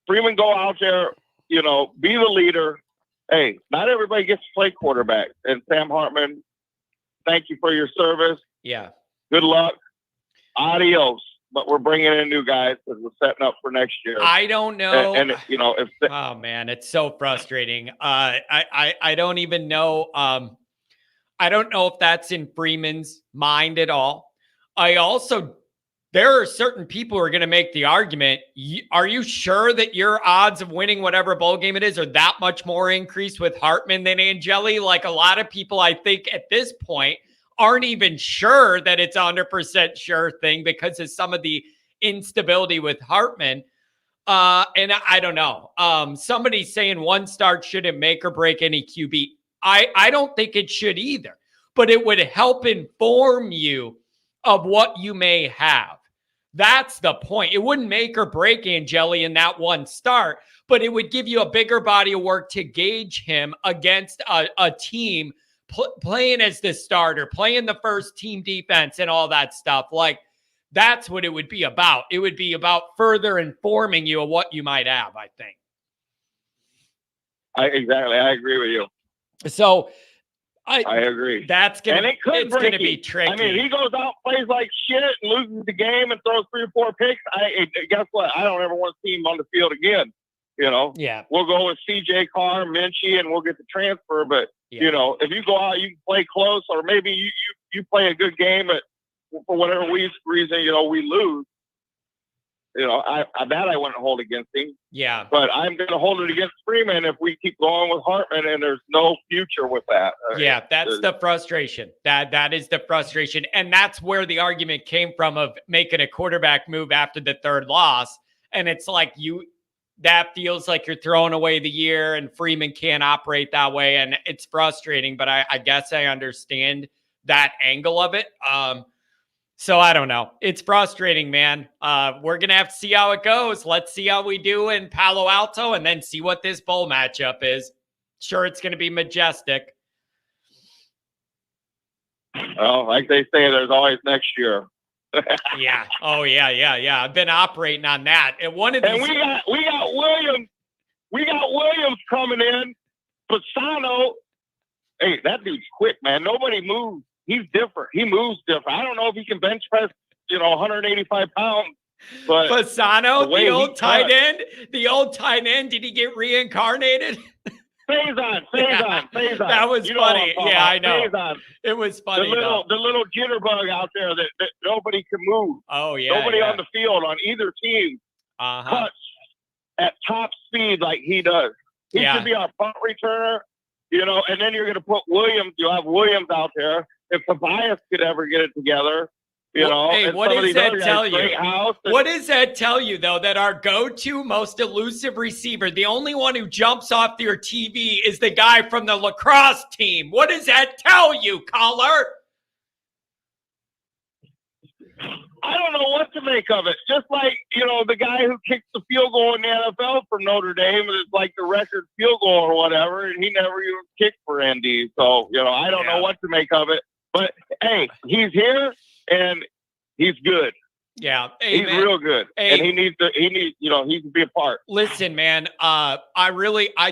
Freeman, go out there, be the leader. Hey, not everybody gets to play quarterback. And Sam Hartman, thank you for your service. Yeah. Good luck. Adios. but we're bringing in new guys because we're setting up for next year. I don't know. And you know, if oh man, it's so frustrating. I don't even know. I don't know if that's in Freeman's mind at all. There are certain people who are going to make the argument. Are you sure that your odds of winning whatever bowl game it is are that much more increased with Hartman than Angeli? Like a lot of people, I think at this point aren't even sure that it's a 100% sure thing because of some of the instability with Hartman. And I don't know. Somebody's saying one start shouldn't make or break any QB. I don't think it should either, but it would help inform you of what you may have. That's the point. It wouldn't make or break Angeli in that one start, but it would give you a bigger body of work to gauge him against a team playing as the starter, playing the first team defense and all that stuff. Like, that's what it would be about. It would be about further informing you of what you might have, I think. Exactly. I agree with you. So I agree. That's going to be tricky. I mean, he goes out, plays like shit, and loses the game and throws 3 or 4 picks. Guess what? I don't ever want to see him on the field again. You know? Yeah. We'll go with CJ Carr, Minchie, and we'll get the transfer. But, you know, if you go out, you can play close, or maybe you play a good game, but for whatever reason, you know, we lose. You know, I bet I wouldn't hold against him. Yeah. But I'm going to hold it against Freeman if we keep going with Hartman, and there's no future with that. Yeah, that's the frustration. That is the frustration. And that's where the argument came from of making a quarterback move after the third loss. And it's like that feels like you're throwing away the year, and Freeman can't operate that way. And it's frustrating, but I guess I understand that angle of it. So I don't know. It's frustrating, man. We're going to have to see how it goes. Let's see how we do in Palo Alto and then see what this bowl matchup is. Sure, it's going to be majestic. Well, like they say, there's always next year. Yeah. Oh, yeah. I've been operating on that. And one of these. And we got Williams. We got Williams coming in. Pisano. Hey, that dude's quick, man. Nobody moves. He's different. He moves different. I don't know if he can bench press, 185 pounds. But Pisano, the old tight end. Did he get reincarnated? Faison. That was funny. Yeah, I know. Faison. It was funny. The little jitterbug out there that nobody can move. Oh, yeah. Nobody on the field on either team cuts at top speed like he does. He should be our punt returner, and then you're going to put Williams. You'll have Williams out there. If Tobias could ever get it together, Hey, what does that tell you? What does that tell you, though, that our go-to most elusive receiver, the only one who jumps off your TV, is the guy from the lacrosse team? What does that tell you, caller? I don't know what to make of it. Just like, the guy who kicked the field goal in the NFL for Notre Dame, is like the record field goal or whatever, and he never even kicked for ND. So, I don't know what to make of it. But, hey, he's here, and he's good. Yeah. Hey, he's real good. Hey, and he needs to be a part. Listen, man, I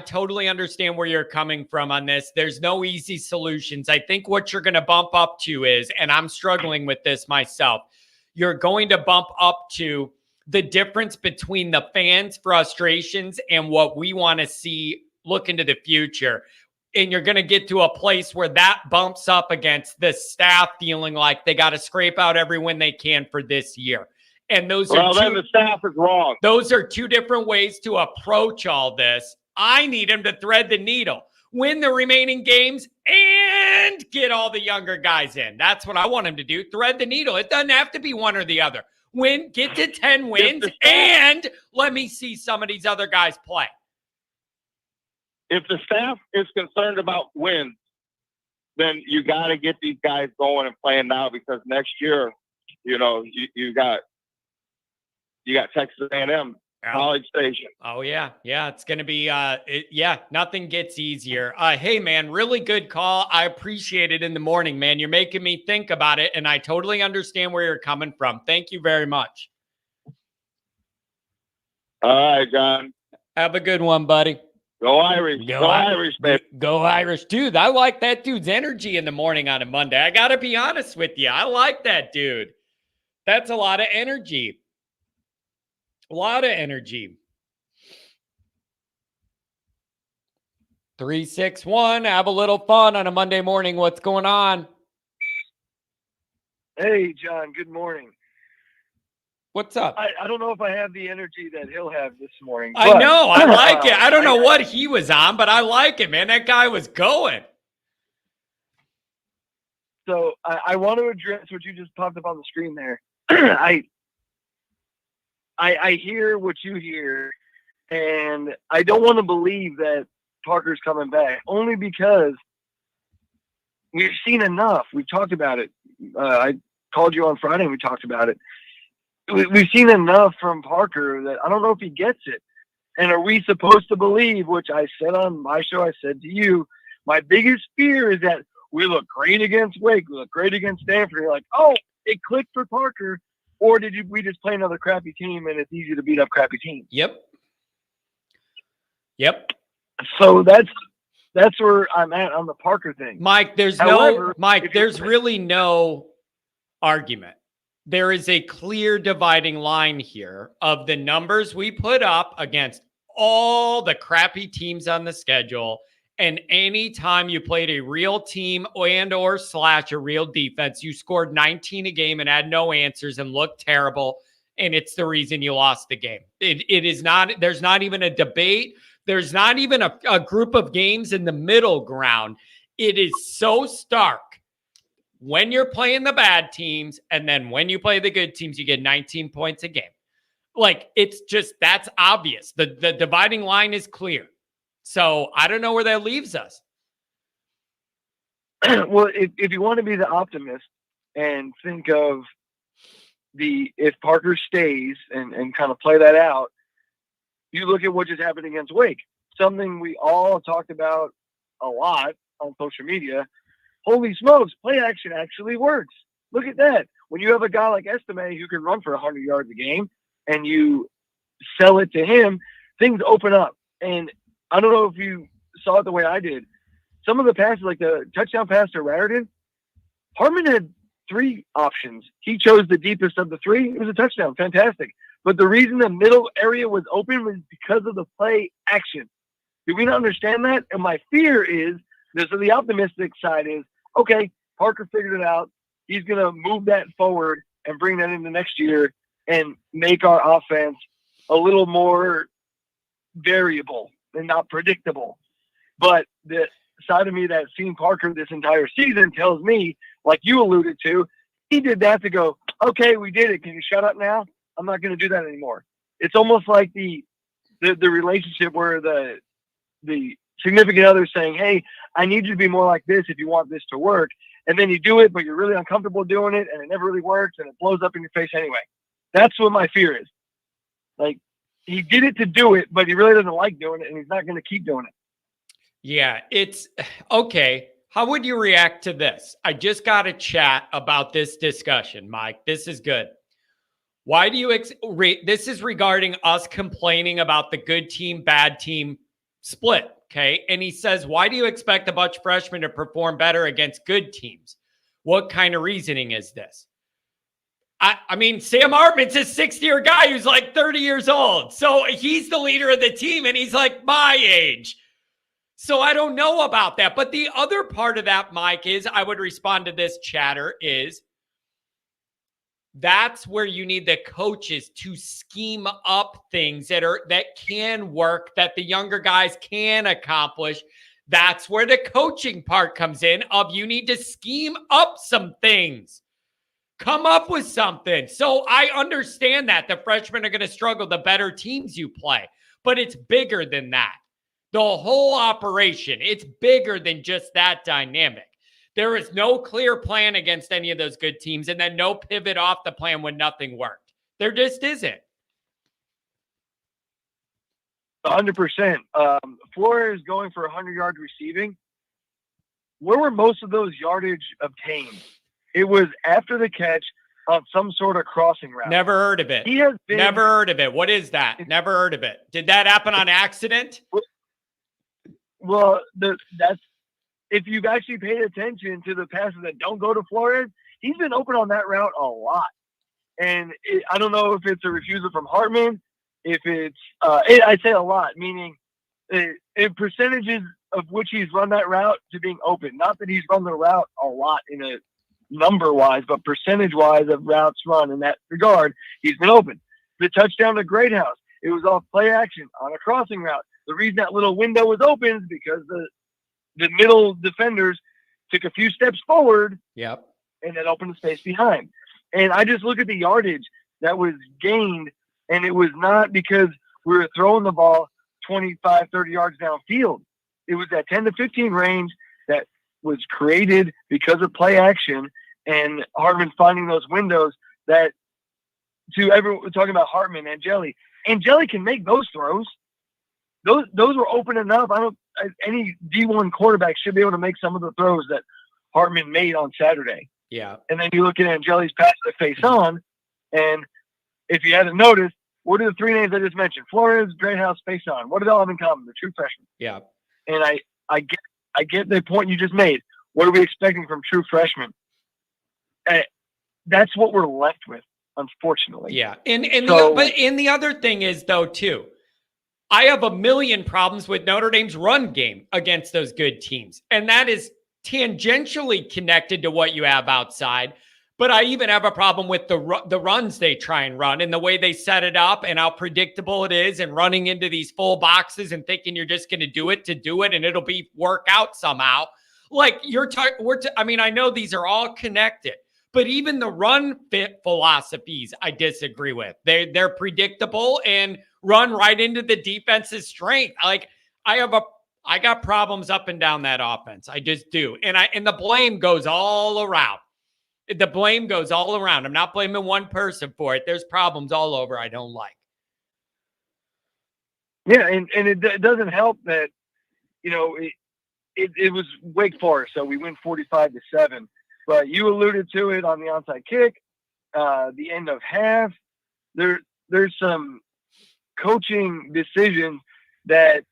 totally understand where you're coming from on this. There's no easy solutions. I think what you're going to bump up to is, and I'm struggling with this myself, you're going to bump up to the difference between the fans' frustrations and what we want to see look into the future. And you're going to get to a place where that bumps up against the staff feeling like they got to scrape out every win they can for this year. And then the staff is wrong. Those are two different ways to approach all this. I need them to thread the needle, win the remaining games, and get all the younger guys in. That's what I want them to do. Thread the needle. It doesn't have to be one or the other. Get to 10 wins, and let me see some of these other guys play. If the staff is concerned about wins, then you got to get these guys going and playing now, because next year, you got Texas A&M, College Station. Oh yeah, it's gonna be nothing gets easier. Hey man, really good call. I appreciate it in the morning, man. You're making me think about it, and I totally understand where you're coming from. Thank you very much. All right, John. Have a good one, buddy. Go Irish. Go Irish, man. Go Irish. Dude, I like that dude's energy in the morning on a Monday. I got to be honest with you. I like that dude. That's a lot of energy. A lot of energy. 361. Have a little fun on a Monday morning. What's going on? Hey, John. Good morning. What's up? I don't know if I have the energy that he'll have this morning. I but, know. I like it. I don't know what he was on, but I like it, man. That guy was going. So I want to address what you just popped up on the screen there. I hear what you hear, and I don't want to believe that Parker's coming back, only because we've seen enough. We've talked about it. I called you on Friday and we talked about it. We've seen enough from Parker that I don't know if he gets it. And are we supposed to believe, which I said on my show, I said to you, my biggest fear is that we look great against Wake, we look great against Stanford. You're like, oh, it clicked for Parker. Or we just play another crappy team and it's easy to beat up crappy teams? Yep. So that's where I'm at on the Parker thing. Mike, there's really no argument. There is a clear dividing line here of the numbers we put up against all the crappy teams on the schedule. And anytime you played a real team or / a real defense, you scored 19 a game and had no answers and looked terrible. And it's the reason you lost the game. It is not, there's not even a debate. There's not even a group of games in the middle ground. It is so stark. When you're playing the bad teams and then when you play the good teams, you get 19 points a game. Like, it's just, that's obvious. The dividing line is clear. So I don't know where that leaves us. Well, if you want to be the optimist and think of if Parker stays and kind of play that out, you look at what just happened against Wake, something we all talked about a lot on social media. Holy smokes, play action actually works. Look at that. When you have a guy like Estime who can run for 100 yards a game and you sell it to him, things open up. And I don't know if you saw it the way I did. Some of the passes, like the touchdown pass to Raritan, Harmon had 3 options. He chose the deepest of the 3. It was a touchdown. Fantastic. But the reason the middle area was open was because of the play action. Do we not understand that? And my fear is, so the optimistic side is, okay, Parker figured it out. He's going to move that forward and bring that into next year and make our offense a little more variable and not predictable. But the side of me that's seen Parker this entire season tells me, like you alluded to, he did that to go, okay, we did it. Can you shut up now? I'm not going to do that anymore. It's almost like the relationship where the significant other saying, hey, I need you to be more like this if you want this to work. And then you do it, but you're really uncomfortable doing it, and it never really works, and it blows up in your face anyway. That's what my fear is. Like, he did it to do it, but he really doesn't like doing it, and he's not going to keep doing it. Yeah, it's okay. How would you react to this? I just got a chat about this discussion, Mike. This is good. Why do you this is regarding us complaining about the good team, bad team split, okay? And he says, why do you expect a bunch of freshmen to perform better against good teams? What kind of reasoning is this? I mean, Sam Hartman's a 6-year guy who's like 30 years old. So he's the leader of the team, and he's like my age. So I don't know about that. But the other part of that, Mike, is I would respond to this chatter is that's where you need the coaches to scheme up things that can work, that the younger guys can accomplish. That's where the coaching part comes in of you need to scheme up some things. Come up with something. So I understand that the freshmen are going to struggle the better teams you play, but it's bigger than that. The whole operation, it's bigger than just that dynamic. There is no clear plan against any of those good teams, and then no pivot off the plan when nothing worked. There just isn't. 100%. Flores going for 100 yards receiving. Where were most of those yardage obtained? It was after the catch on some sort of crossing route. Never heard of it. Never heard of it. What is that? Never heard of it. Did that happen on accident? Well, that's if you've actually paid attention to the passes that don't go to Flores, he's been open on that route a lot. And I don't know if it's a refusal from Hartman, if it's I say a lot, meaning in percentages of which he's run that route to being open. Not that he's run the route a lot in a number-wise, but percentage-wise of routes run in that regard, he's been open. The touchdown to Greathouse, it was off play action on a crossing route. The reason that little window was open is because the middle defenders took a few steps forward. Yep. And then opened the space behind. And I just look at the yardage that was gained, and it was not because we were throwing the ball 25, 30 yards downfield. It was that 10 to 15 range that was created because of play action and Hartman finding those windows that to everyone talking about Hartman, Angeli can make those throws. Those were open enough. Any D1 quarterback should be able to make some of the throws that Hartman made on Saturday. Yeah. And then you look at Angeli's pass to face on, and if you hadn't noticed, what are the three names I just mentioned? Flores, Greathouse, face on. What do they all have in common? The true freshmen. Yeah. And I get the point you just made. What are we expecting from true freshmen? That's what we're left with, unfortunately. Yeah. And the other thing is though too, I have a million problems with Notre Dame's run game against those good teams. And that is tangentially connected to what you have outside. But I even have a problem with the runs they try and run and the way they set it up and how predictable it is and running into these full boxes and thinking you're just going to do it and it'll be work out somehow. Like I know these are all connected, but even the run fit philosophies I disagree with. They're predictable and run right into the defense's strength. Like I got problems up and down that offense. I just do. And the blame goes all around. The blame goes all around. I'm not blaming one person for it. There's problems all over I don't like. Yeah, and it doesn't help that, it was Wake Forest, so we win 45-7. But you alluded to it on the onside kick, the end of half. There's some coaching decisions that,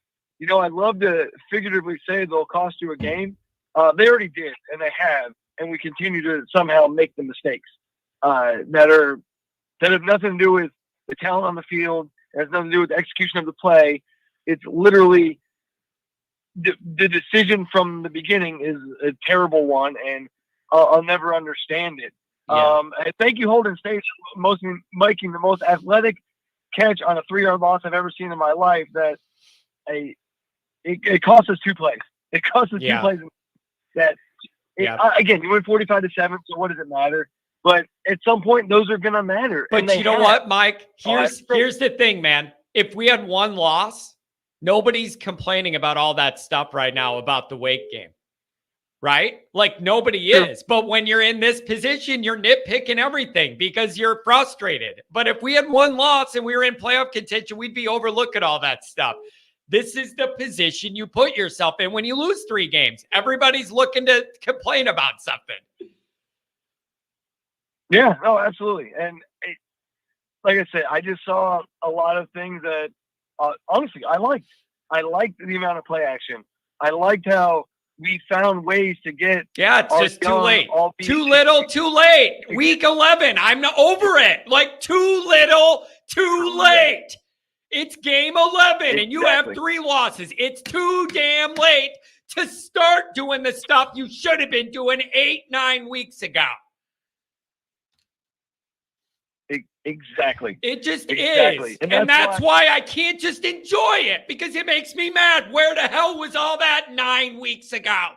I'd love to figuratively say they'll cost you a game. They already did, and they have. And we continue to somehow make the mistakes that have nothing to do with the talent on the field. It has nothing to do with the execution of the play. It's literally the decision from the beginning is a terrible one, and I'll never understand it. Yeah. Thank you, Holden State, making the most athletic catch on a 3-yard loss I've ever seen in my life. That it cost us 2 plays. It cost us 2 plays. That. Again, you win 45-7, so what does it matter? But at some point, those are going to matter. But you know what, Mike? Here's the thing, man. If we had one loss, nobody's complaining about all that stuff right now about the Wake game, right? Like nobody is. But when you're in this position, you're nitpicking everything because you're frustrated. But if we had one loss and we were in playoff contention, we'd be overlooking all that stuff. This is the position you put yourself in when you lose 3 games. Everybody's looking to complain about something. Yeah, no, absolutely. And like I said, I just saw a lot of things that, honestly, I liked. I liked the amount of play action. I liked how we found ways to get. Yeah, it's just too late. Too little, too late. Week 11. I'm not over it. Like too little, too late. It's game 11 and you have 3 losses. It's too damn late to start doing the stuff you should have been doing 8-9 weeks ago. Exactly. It just is. And that's why I can't just enjoy it because it makes me mad. Where the hell was all that 9 weeks ago?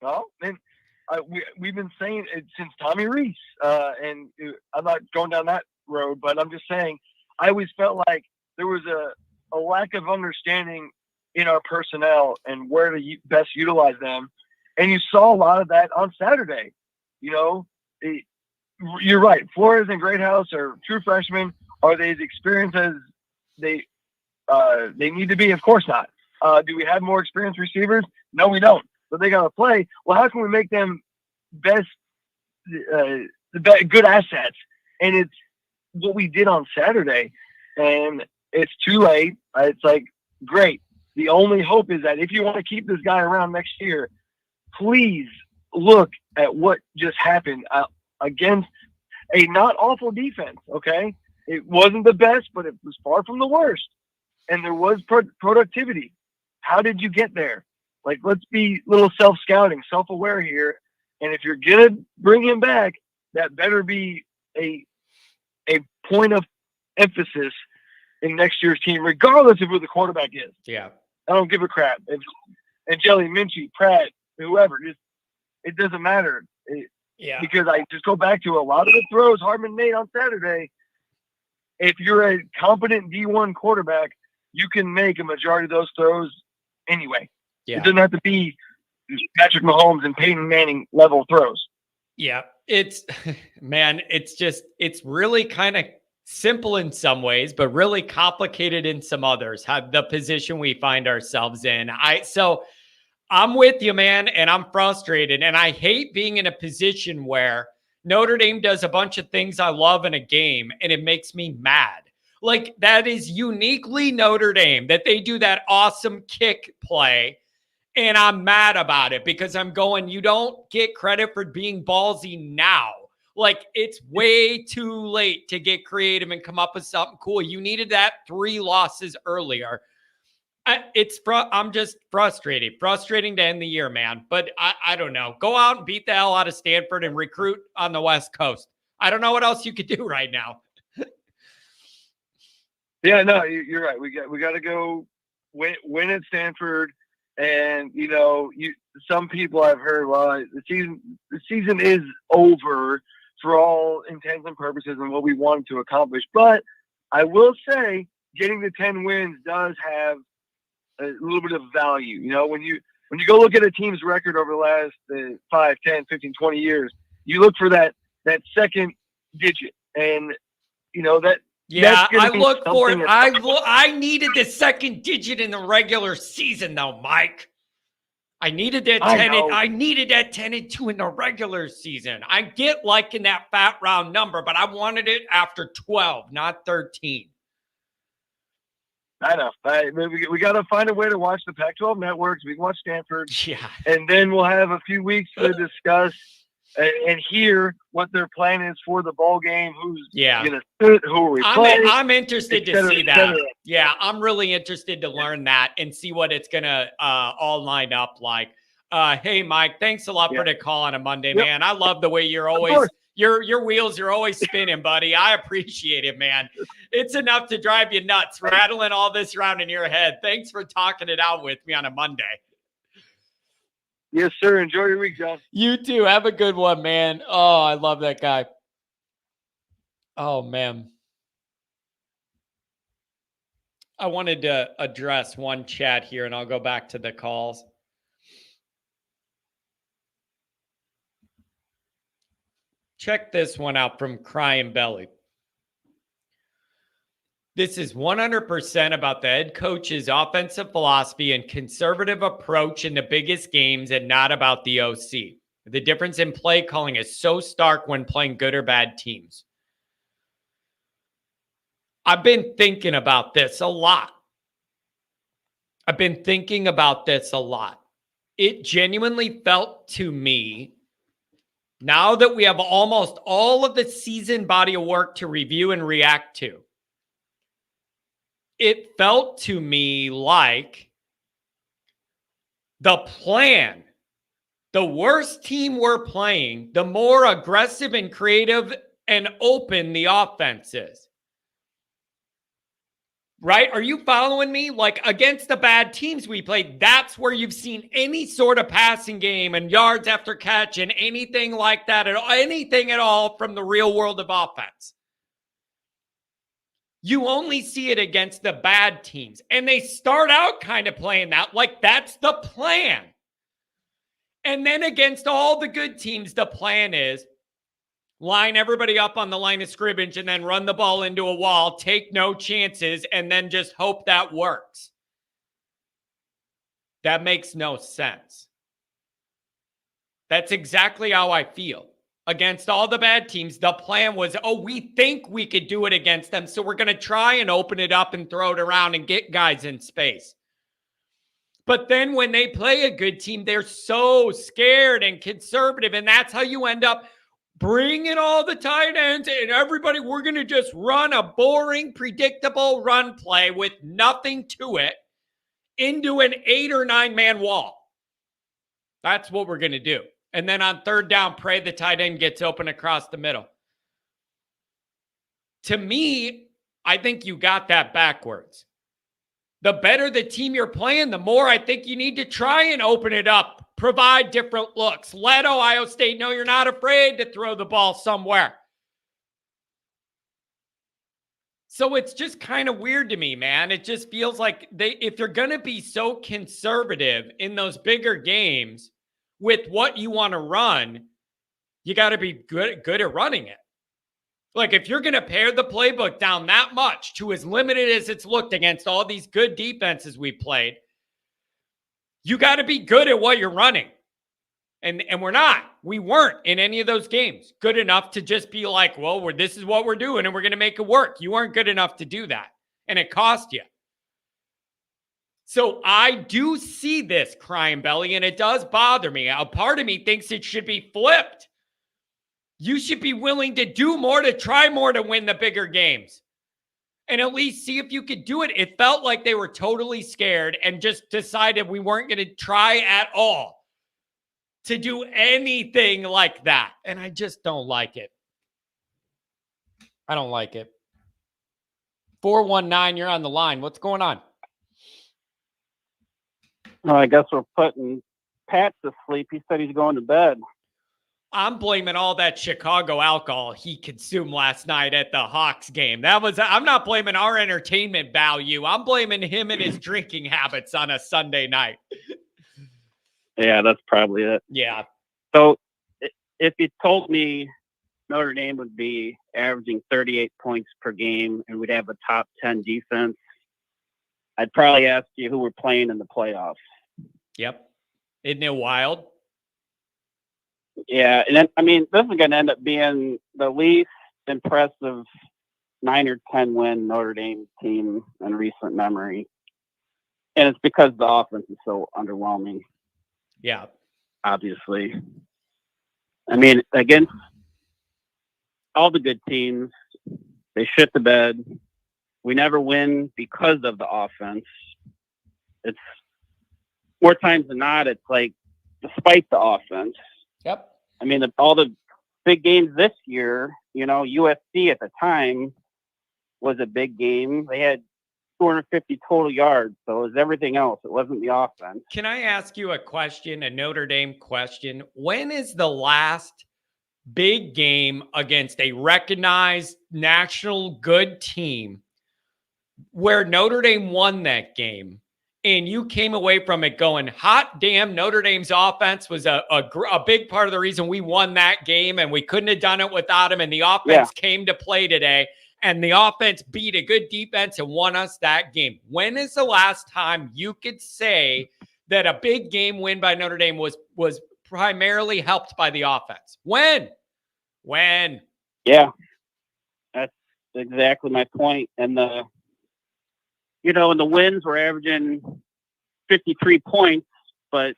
Well, and we've been saying it since Tommy Rees. And I'm not going down that road, but I'm just saying I always felt like there was a lack of understanding in our personnel and where to best utilize them. And you saw a lot of that on Saturday. You're right. Flores and Greathouse are true freshmen. Are they as experienced as they need to be? Of course not. Do we have more experienced receivers? No, we don't. But they got to play. Well, how can we make them good assets? And it's what we did on Saturday, and it's too late. It's like, great. The only hope is that if you want to keep this guy around next year, please look at what just happened against a not awful defense. Okay, it wasn't the best, but it was far from the worst, and there was productivity. How did you get there? Like, let's be a little self-scouting, self-aware here. And if you're gonna bring him back, that better be a point of emphasis in next year's team, regardless of who the quarterback is. Yeah. I don't give a crap. If Angeli, Minchie, Pratt, whoever, it doesn't matter. Yeah. Because I just go back to a lot of the throws Hardman made on Saturday. If you're a competent D1 quarterback, you can make a majority of those throws anyway. Yeah. It doesn't have to be Patrick Mahomes and Peyton Manning level throws. Yeah. It's, man, it's really kind of simple in some ways, but really complicated in some others, how the position we find ourselves in. So I'm with you, man, and I'm frustrated, and I hate being in a position where Notre Dame does a bunch of things I love in a game, and it makes me mad. Like, that is uniquely Notre Dame, that they do that awesome kick play, and I'm mad about it because I'm going, you don't get credit for being ballsy now. Like, it's way too late to get creative and come up with something cool. You needed that 3 losses earlier. I'm just frustrating to end the year, man. But I don't know. Go out and beat the hell out of Stanford and recruit on the West Coast. I don't know what else you could do right now. Yeah, no, you're right. We got to go win at Stanford, and some people I've heard, well, the season is over for all intents and purposes and what we wanted to accomplish. But I will say, getting the 10 wins does have a little bit of value. When you go look at a team's record over the last 5, 10, 15, 20 years, you look for that second digit, and that. Yeah, I look for it. I needed the second digit in the regular season, though, Mike. I needed that 10. I needed that 10-2 in the regular season. I get liking that fat round number, but I wanted it after 12, not 13. I know. We got to find a way to watch the Pac-12 networks. We can watch Stanford. Yeah. And then we'll have a few weeks to discuss and hear what their plan is for the ball game. Who's going to sit? Who are we playing? I'm interested to see that. Yeah, I'm really interested to learn that and see what it's going to all line up like. Hey, Mike, thanks a lot for the call on a Monday, man. I love the way you're always – your wheels are always spinning, buddy. I appreciate it, man. It's enough to drive you nuts, rattling all this around in your head. Thanks for talking it out with me on a Monday. Yes, sir. Enjoy your week, John. You too. Have a good one, man. Oh, I love that guy. Oh, man. I wanted to address one chat here, and I'll go back to the calls. Check this one out from Crying Belly. This is 100% about the head coach's offensive philosophy and conservative approach in the biggest games and not about the OC. The difference in play calling is so stark when playing good or bad teams. I've been thinking about this a lot. It genuinely felt to me, now that we have almost all of the season body of work to review and react to, it felt to me like the plan, the worse team we're playing, the more aggressive and creative and open the offense is. Right? Are you following me? Like, against the bad teams we played, that's where you've seen any sort of passing game and yards after catch and anything like that, anything at all from the real world of offense. You only see it against the bad teams. And they start out kind of playing that like that's the plan. And then against all the good teams, the plan is line everybody up on the line of scrimmage and then run the ball into a wall, take no chances, and then just hope that works. That makes no sense. That's exactly how I feel. Against all the bad teams, the plan was, we think we could do it against them, so we're going to try and open it up and throw it around and get guys in space. But then when they play a good team, they're so scared and conservative, and that's how you end up Bring in all the tight ends and everybody. We're going to just run a boring, predictable run play with nothing to it into an 8 or 9 man wall. That's what we're going to do. And then on third down, pray the tight end gets open across the middle. To me, I think you got that backwards. The better the team you're playing, the more I think you need to try and open it up. Provide different looks. Let Ohio State know you're not afraid to throw the ball somewhere. So it's just kind of weird to me, man. It just feels like if you're going to be so conservative in those bigger games with what you want to run, you got to be good at running it. Like, if you're going to pare the playbook down that much to as limited as it's looked against all these good defenses we played, you got to be good at what you're running. And we're not. We weren't in any of those games good enough to just be like, well, this is what we're doing and we're going to make it work. You weren't good enough to do that. And it cost you. So I do see this crying belly, and it does bother me. A part of me thinks it should be flipped. You should be willing to do more, to try more, to win the bigger games. And at least see if you could do it. It felt like they were totally scared and just decided we weren't going to try at all to do anything like that. And I just don't like it. I don't like it. 419, you're on the line. What's going on? Well, I guess we're putting Pat to sleep. He said he's going to bed. I'm blaming all that Chicago alcohol he consumed last night at the Hawks game. I'm not blaming our entertainment value. I'm blaming him and his drinking habits on a Sunday night. Yeah, that's probably it. Yeah. So if you told me Notre Dame would be averaging 38 points per game and we'd have a top 10 defense, I'd probably ask you who we're playing in the playoffs. Yep. Isn't it wild? Yeah, and then, I mean, this is going to end up being the least impressive 9 or 10 win Notre Dame team in recent memory. And it's because the offense is so underwhelming. Yeah. Obviously. I mean, against all the good teams, they shit the bed. We never win because of the offense. It's more times than not, it's like despite the offense. Yep. I mean, all the big games this year, USC at the time was a big game. They had 250 total yards. So it was everything else. It wasn't the offense. Can I ask you a question, a Notre Dame question? When is the last big game against a recognized national good team where Notre Dame won that game and you came away from it going, hot damn, Notre Dame's offense was a big part of the reason we won that game and we couldn't have done it without him, and the offense came to play today and the offense beat a good defense and won us that game? When is the last time you could say that a big game win by Notre Dame was primarily helped by the offense? When? Yeah, that's exactly my point. And and the wins were averaging 53 points, but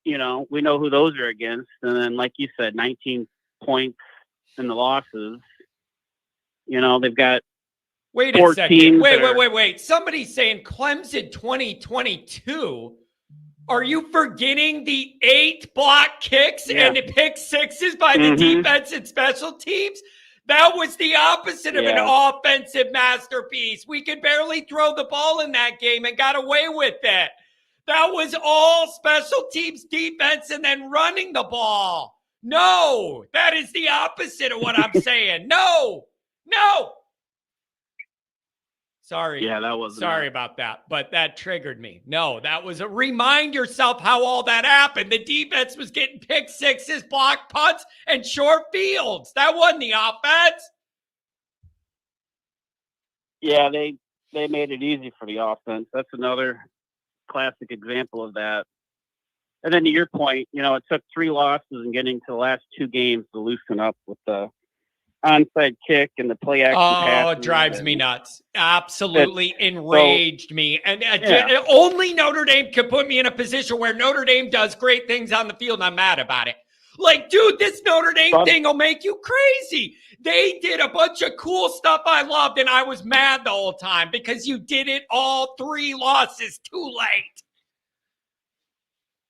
we know who those are against. And then, like you said, 19 points in the losses. They've got Wait a second. Wait. Somebody's saying Clemson 2022. Are you forgetting the 8 block kicks and the pick sixes by the defense and special teams? That was the opposite of an offensive masterpiece. We could barely throw the ball in that game and got away with it. That was all special teams defense and then running the ball. No, that is the opposite of what I'm saying. No. Sorry. Yeah, that was sorry about that, but that triggered me. No, that was remind yourself how all that happened. The defense was getting pick sixes, block punts, and short fields. That wasn't the offense. Yeah, they made it easy for the offense. That's another classic example of that. And then to your point, it took 3 losses and getting to the last 2 games to loosen up with the onside kick and the play action pass. Oh, it drives me nuts. Absolutely enraged me. And only Notre Dame could put me in a position where Notre Dame does great things on the field and I'm mad about it. Like, dude, this Notre Dame Son- thing will make you crazy. They did a bunch of cool stuff I loved, and I was mad the whole time because you did it all 3 losses too late.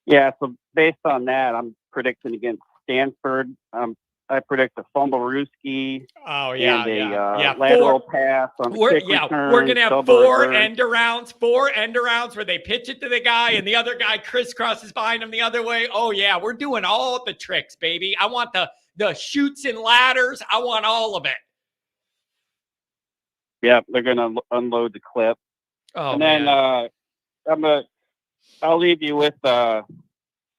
Yeah, so based on that, I'm predicting against Stanford. I predict a fumble Ruski Oh, yeah, and yeah. lateral pass on the kick return. We're going to have double 4 reverse. end arounds where they pitch it to the guy and the other guy crisscrosses behind him the other way. Oh, yeah, we're doing all the tricks, baby. I want the chutes and ladders. I want all of it. Yep, they're going to unload the clip. Oh, and man. then I'll leave you with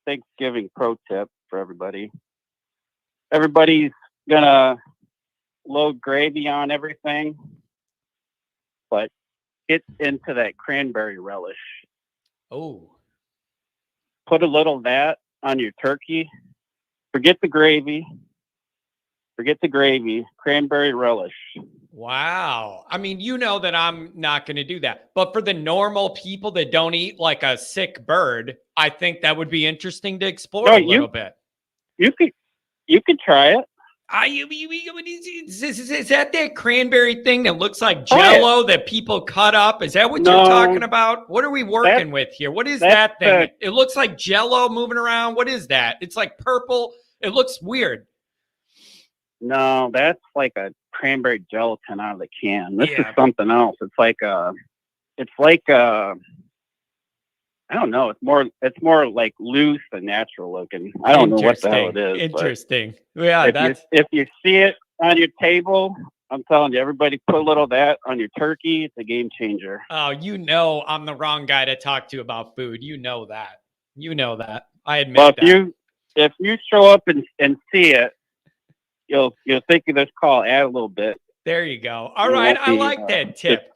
Thanksgiving pro tip for everybody. Everybody's gonna load gravy on everything, but get into that cranberry relish. Oh. Put a little of that on your turkey. Forget the gravy. Cranberry relish. Wow. I mean, you know that I'm not going to do that. But for the normal people that don't eat like a sick bird, I think that would be interesting to explore a little bit. You could try it. Is that cranberry thing that looks like Jell-O that people cut up? Is that what you're talking about? What are we working with here? What is that thing? It looks like Jell-O moving around. What is that? It's like purple. It looks weird. No, that's like a cranberry gelatin out of the can. This is something else. It's like I don't know. It's more like loose and natural looking. I don't know what the hell it is. Interesting. Yeah, if you see it on your table, I'm telling you, everybody put a little of that on your turkey. It's a game changer. Oh, you know I'm the wrong guy to talk to about food. You know that. I admit that. If you show up and see it, you'll think of this call. Add a little bit. There you go. All right. I like that tip.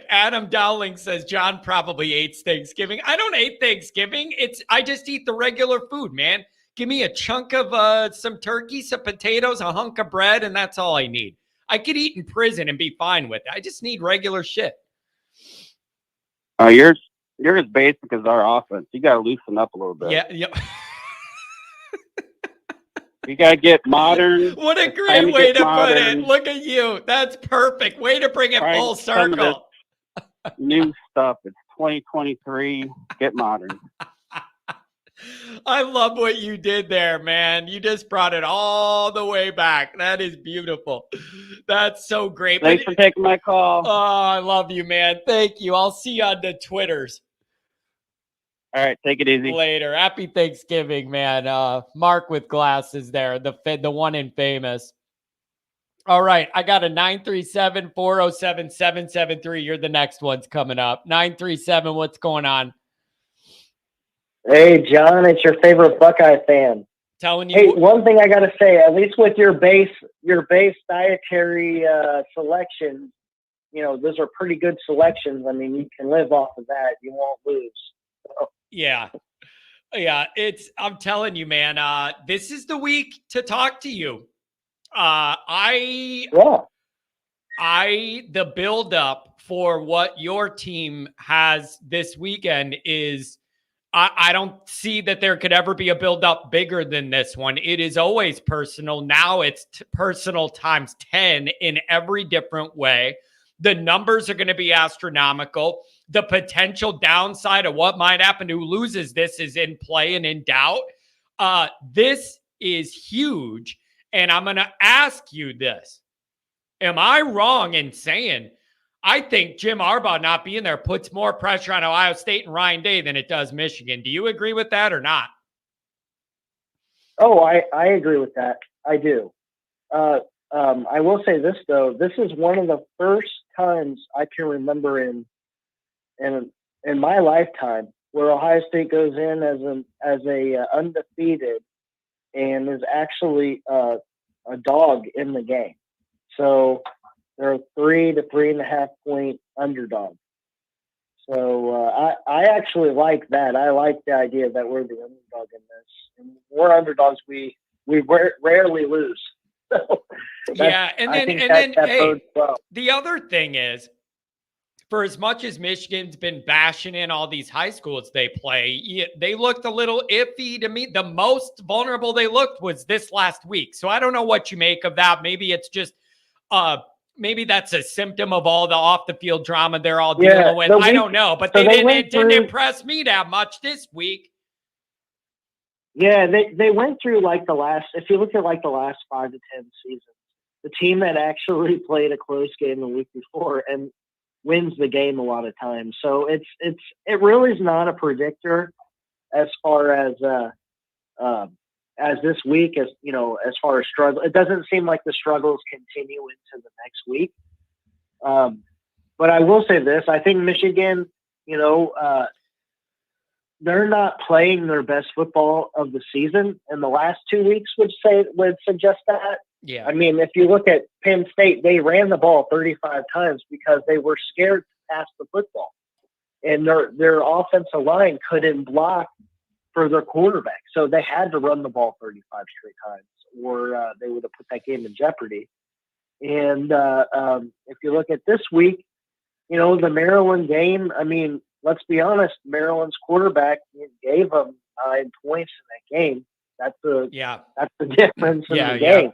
Adam Dowling says John probably hates Thanksgiving. I don't hate Thanksgiving. I just eat the regular food, man. Give me a chunk of some turkey, some potatoes, a hunk of bread, and that's all I need. I could eat in prison and be fine with it. I just need regular shit. You're as basic as our offense. You got to loosen up a little bit. Yeah. You got to get modern. What a great way to put it. Look at you. That's perfect. Way to bring it full circle. New stuff. It's 2023. Get modern. I love what you did there, man. You just brought it all the way back. That is beautiful. That's so great. Thanks for taking my call. Oh, I love you, man. Thank you. I'll see you on the Twitters. All right, take it easy. Later. Happy Thanksgiving, man. Mark with glasses there, the one in famous. All right, I got a 937-407-773. You're the next one's coming up. 937, what's going on? Hey, John, it's your favorite Buckeye fan. Telling you. Hey, one thing I got to say, at least with your base dietary selection, those are pretty good selections. I mean, you can live off of that. You won't lose. So. Yeah. I'm telling you, man, this is the week to talk to you. The build up for what your team has this weekend is, I don't see that there could ever be a build up bigger than this one. It is always personal. Now it's personal times 10 in every different way. The numbers are going to be astronomical. The potential downside of what might happen to who loses this is in play and in doubt. This is huge. And I'm going to ask you this. Am I wrong in saying I think Jim Harbaugh not being there puts more pressure on Ohio State and Ryan Day than it does Michigan? Do you agree with that or not? Oh, I agree with that. I do. I will say this, though. This is one of the first times I can remember in my lifetime where Ohio State goes in as a undefeated and is actually a dog in the game. So they're a 3 to 3.5 point underdog. So I actually like that. I like the idea that we're the underdog in this. And we're underdogs. We rarely lose. So yeah, and then bodes well. The other thing is, for as much as Michigan's been bashing in all these high schools they play, they looked a little iffy to me. The most vulnerable they looked was this last week. So I don't know what you make of that. Maybe it's just, maybe that's a symptom of all the off the field drama they're all dealing with. I don't know, but it didn't impress me that much this week. Yeah, they went through like if you look at like the last 5 to 10 seasons, the team that actually played a close game the week before and wins the game a lot of times. So it really is not a predictor as far as this week, as you know, as far as struggle. It doesn't seem like the struggles continue into the next week. But I will say this: I think Michigan, they're not playing their best football of the season, and the last 2 weeks would suggest that. Yeah. I mean, if you look at Penn State, they ran the ball 35 times because they were scared to pass the football, and their offensive line couldn't block for their quarterback, so they had to run the ball 35 straight times, or they would have put that game in jeopardy. And if you look at this week, the Maryland game. I mean, let's be honest, Maryland's quarterback gave them 9 points in that game. That's the difference in the game.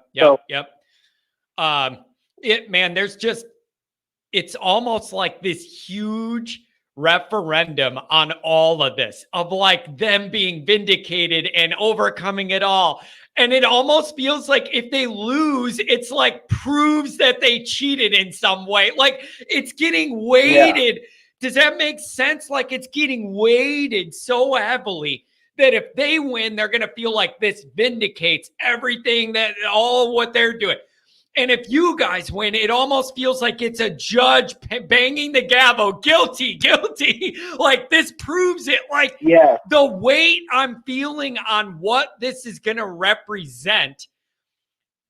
It's almost like this huge referendum on all of this, of like them being vindicated and overcoming it all. And it almost feels like if they lose, it's like proves that they cheated in some way. Like it's getting weighted. Yeah. Does that make sense? Like it's getting weighted so heavily that if they win, they're going to feel like this vindicates everything, all what they're doing. And if you guys win, it almost feels like it's a judge banging the gavel, guilty, guilty. Like this proves it. Like the weight I'm feeling on what this is going to represent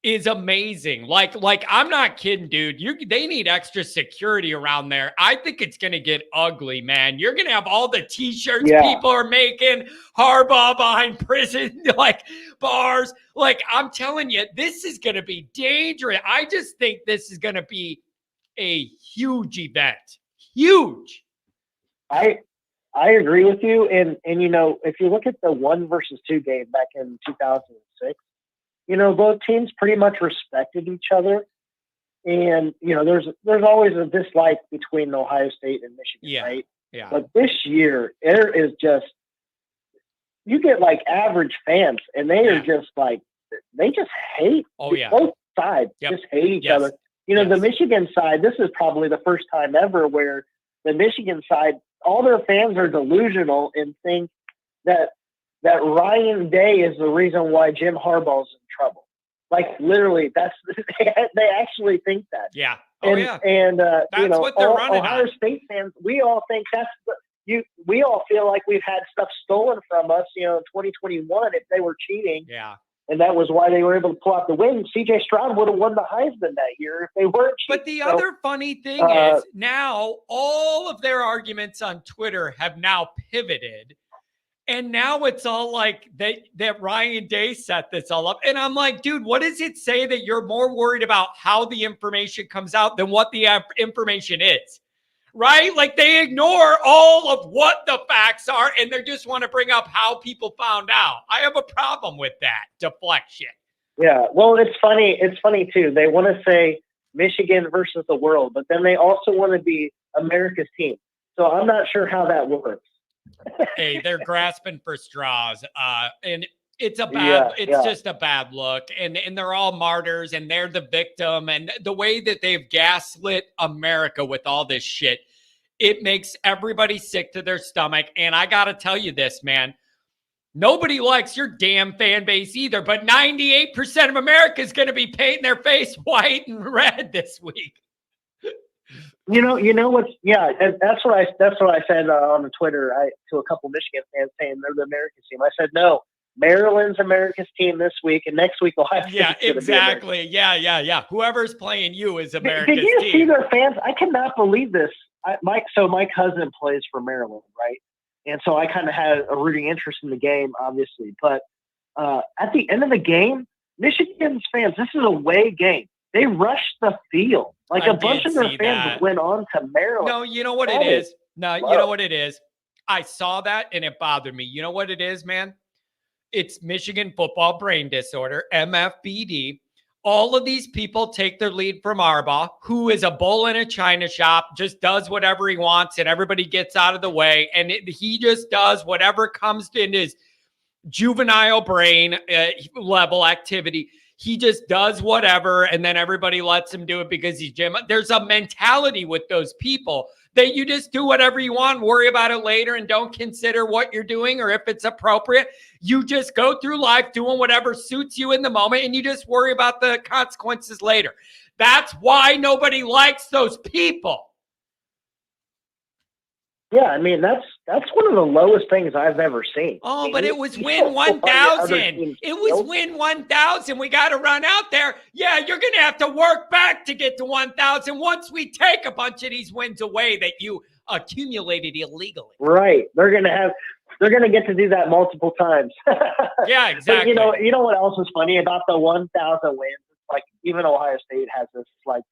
is amazing. Like I'm not kidding, dude. They need extra security around there. I think it's going to get ugly, man. You're going to have all the t-shirts people are making, Harbaugh behind prison, like bars. Like I'm telling you, this is going to be dangerous. I just think this is going to be a huge event. Huge. I agree with you. And if you look at the 1 versus 2 game back in 2006, both teams pretty much respected each other. And, there's always a dislike between Ohio State and Michigan, right? Yeah. But this year, there is just, you get like average fans, and they are just like, they just hate. Both sides just hate each other. The Michigan side, this is probably the first time ever where the Michigan side, all their fans are delusional and think that Ryan Day is the reason why Jim Harbaugh's in trouble. Like literally, they actually think that. Yeah. And that's what they're running Ohio State fans, we all think we all feel like we've had stuff stolen from us, in 2021 if they were cheating. Yeah. And that was why they were able to pull out the win. C.J. Stroud would have won the Heisman that year if they weren't cheating. But the other funny thing is now all of their arguments on Twitter have now pivoted. And now it's all like that Ryan Day set this all up. And I'm like, dude, what does it say that you're more worried about how the information comes out than what the information is? Right? Like they ignore all of what the facts are and they just want to bring up how people found out. I have a problem with that deflection. Yeah. Well, it's funny. It's funny too. They want to say Michigan versus the world, but then they also want to be America's team. So I'm not sure how that works. Hey, they're grasping for straws. And it's just a bad look. And they're all martyrs and they're the victim. And the way that they've gaslit America with all this shit, it makes everybody sick to their stomach. And I got to tell you this, man, nobody likes your damn fan base either, but 98% of America is going to be painting their face white and red this week. You know what's that's what I said on the Twitter to a couple Michigan fans saying they're the American team. I said no, Maryland's America's team this week, and next week Ohio State's Yeah, exactly. Yeah. Whoever's playing you is America's team. Did you see their fans? I cannot believe this. My cousin plays for Maryland, right? And so I kind of had a rooting interest in the game, obviously. But at the end of the game, Michigan's fans, this is a away game. they rushed the field. Like I a bunch did of their see fans that. went on to Maryland. No, you know what That it is? No, you low. know what it is? I saw that and it bothered me. You know what it is, man? It's Michigan football brain disorder, MFBD. All of these people take their lead from Harbaugh, who is a bull in a china shop, just does whatever he wants, and everybody gets out of the way. And he just does whatever comes in his juvenile brain level activity. He just does whatever, and then everybody lets him do it because he's Jim. There's a mentality with those people that you just do whatever you want, worry about it later, and don't consider what you're doing or if it's appropriate. You just go through life doing whatever suits you in the moment, and you just worry about the consequences later. That's why nobody likes those people. Yeah, I mean that's one of the lowest things I've ever seen. Oh, I mean, but it was win 1,000. It was win 1,000. We got to run out there. Yeah, you're going to have to work back to get to 1,000 once we take a bunch of these wins away that you accumulated illegally. Right. They're going to get to do that multiple times. Yeah, exactly. But you know what else is funny about the 1,000 wins? It's like even Ohio State has this. Like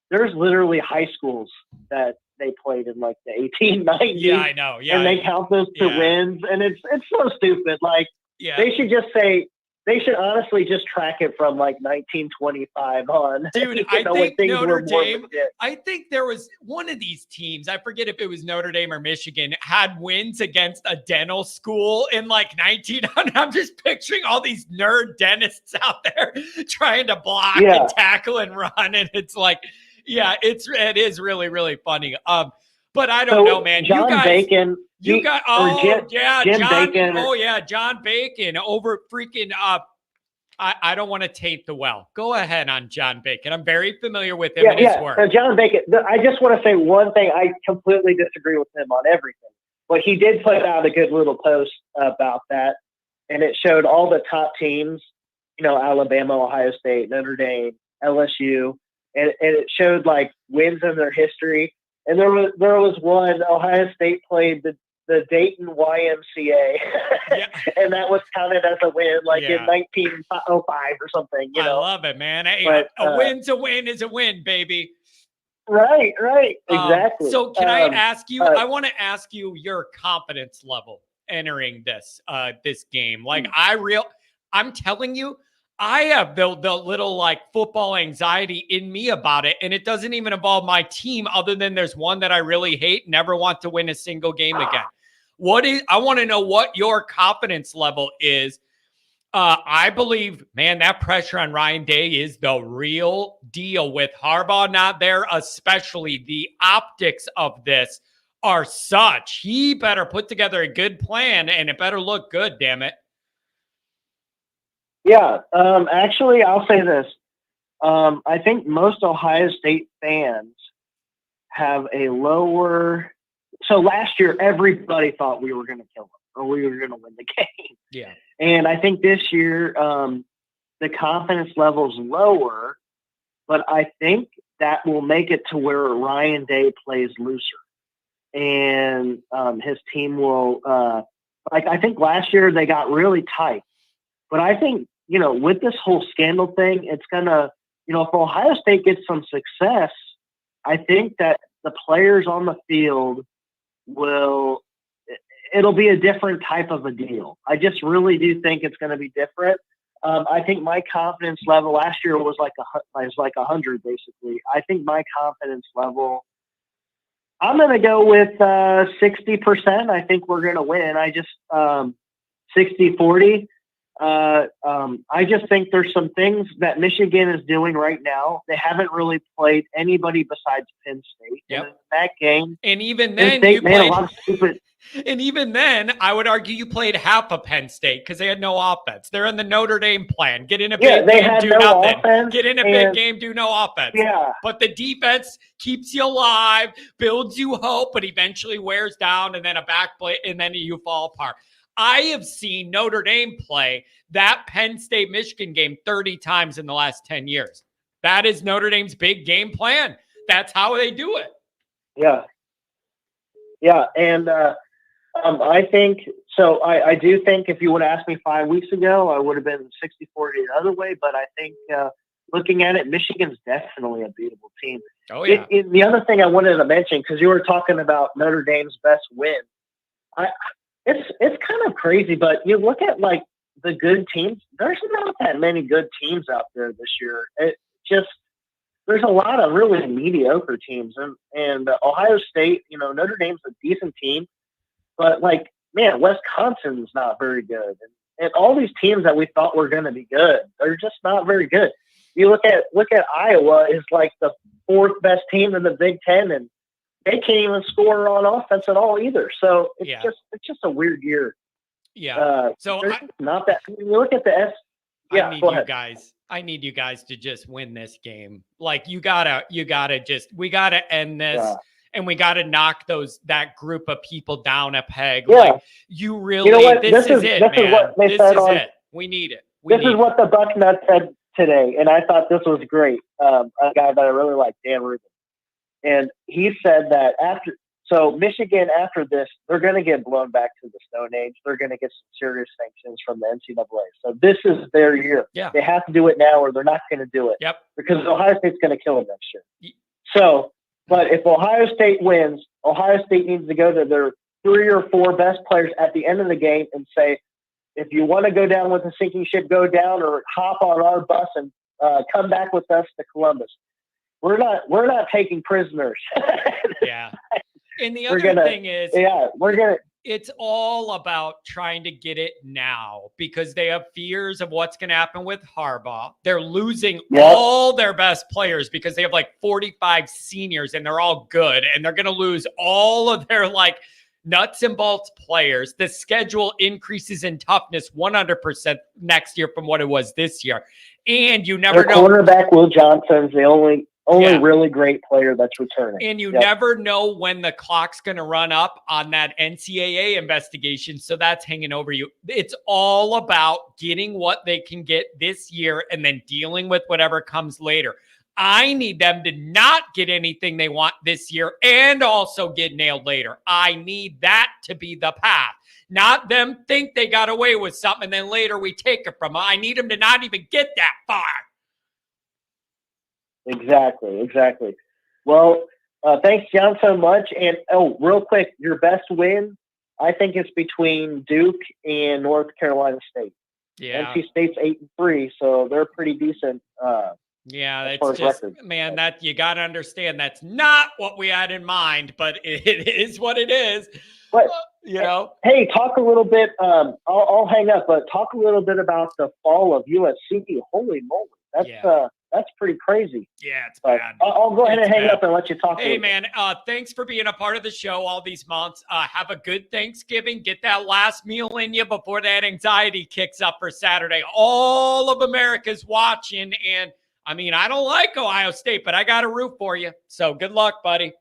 there's literally high schools that they played in like the 1890s. Yeah, I know. Yeah, and they count those to wins, and it's so stupid. Like they should just say they should honestly just track it from like 1925 on. Dude, I think Notre Dame. I think there was one of these teams. I forget if it was Notre Dame or Michigan had wins against a dental school in like 1900. I'm just picturing all these nerd dentists out there trying to block and tackle and run, and it's like. Yeah, it is really, really funny. But I don't know, man. John Bacon. Jim John Bacon. Oh yeah, John Bacon over freaking I don't want to taint the well. Go ahead on John Bacon. I'm very familiar with him and his work. So John Bacon. I just want to say one thing. I completely disagree with him on everything, but he did put out a good little post about that, and it showed all the top teams. Alabama, Ohio State, Notre Dame, LSU. And it showed like wins in their history. And there was one, Ohio State played the Dayton YMCA. And that was counted as a win, like in 1905 or something. I love it, man. Hey, a win's a win is a win, baby. Right. Exactly. So can I ask you, I want to ask you your confidence level entering this game. Like I'm telling you, I have the little like football anxiety in me about it. And it doesn't even involve my team other than there's one that I really hate, never want to win a single game again. I want to know what your confidence level is. I believe, man, that pressure on Ryan Day is the real deal with Harbaugh not there, especially the optics of this are such. He better put together a good plan and it better look good, damn it. Yeah, actually, I'll say this. I think most Ohio State fans have a lower. So last year, everybody thought we were going to kill them or we were going to win the game. Yeah. And I think this year, the confidence level's lower, but I think that will make it to where Ryan Day plays looser. And his team will, I think last year they got really tight. But I think, with this whole scandal thing, it's going to, if Ohio State gets some success, I think that the players on the field it'll be a different type of a deal. I just really do think it's going to be different. I think my confidence level last year was like 100, basically. I think my confidence level, I'm going to go with 60%. I think we're going to win. I just 60-40. I just think there's some things that Michigan is doing right now. They haven't really played anybody besides Penn State. Yep. And in that game, and even then, State made a lot of stupid. And even then, I would argue you played half of Penn State because they had no offense. They're in the Notre Dame plan. Get in a big game, do nothing. Offense, get in a big game, do no offense. Yeah. But the defense keeps you alive, builds you hope, but eventually wears down, and then a back play, and then you fall apart. I have seen Notre Dame play that Penn State-Michigan game 30 times in the last 10 years. That is Notre Dame's big game plan. That's how they do it. Yeah. Yeah, and I think so. I do think if you would have asked me 5 weeks ago, I would have been 60-40 the other way. But I think looking at it, Michigan's definitely a beatable team. Oh yeah. The other thing I wanted to mention, because you were talking about Notre Dame's best win, it's kind of crazy, but you look at like the good teams. There's not that many good teams out there this year. It just there's a lot of really mediocre teams, and Ohio State. You know, Notre Dame's a decent team, but like man, Wisconsin's not very good, and all these teams that we thought were going to be good, they're just not very good. You look at Iowa is like the fourth best team in the Big Ten, and they can't even score on offense at all either. So it's just a weird year. Yeah. So not that. You look at the S. Yeah, I need you guys to just win this game. Like we gotta end this, and we gotta knock that group of people down a peg. Yeah. Like you really, you know what? this is it, man. What they this said is it. We need it. This is what the Bucknut said today, and I thought this was great. A guy that I really like, Dan Rubin, and he said that Michigan after this, they're going to get blown back to the Stone Age. They're going to get some serious sanctions from the NCAA. So this is their year. Yeah. They have to do it now, or they're not going to do it. Yep. Because Ohio State's going to kill them next year. So, but if Ohio State wins, Ohio State needs to go to their 3 or 4 best players at the end of the game and say, if you want to go down with a sinking ship, go down, or hop on our bus and come back with us to Columbus. We're not taking prisoners. Yeah. And the other thing is, it's all about trying to get it now because they have fears of what's going to happen with Harbaugh. They're losing all their best players because they have like 45 seniors and they're all good. And they're going to lose all of their like nuts and bolts players. The schedule increases in toughness 100% next year from what it was this year. And you never know. Cornerback Will Johnson's the only really great player that's returning. And you never know when the clock's going to run up on that NCAA investigation. So that's hanging over you. It's all about getting what they can get this year and then dealing with whatever comes later. I need them to not get anything they want this year and also get nailed later. I need that to be the path. Not them think they got away with something and then later we take it from them. I need them to not even get that far. Exactly. Well, thanks, John, so much. And real quick, your best win, I think it's between Duke and North Carolina State. Yeah, NC State's 8-3, so they're pretty decent. Yeah, that's just man. That you got to understand. That's not what we had in mind, but it is what it is. But you know, hey, talk a little bit. I'll hang up, but talk a little bit about the fall of USC. Holy moly, that's pretty crazy. Yeah, it's bad. I'll go ahead and hang up and let you talk. Hey, man, thanks for being a part of the show all these months. Have a good Thanksgiving. Get that last meal in you before that anxiety kicks up for Saturday. All of America's watching, and I mean, I don't like Ohio State, but I got to root for you. So good luck, buddy.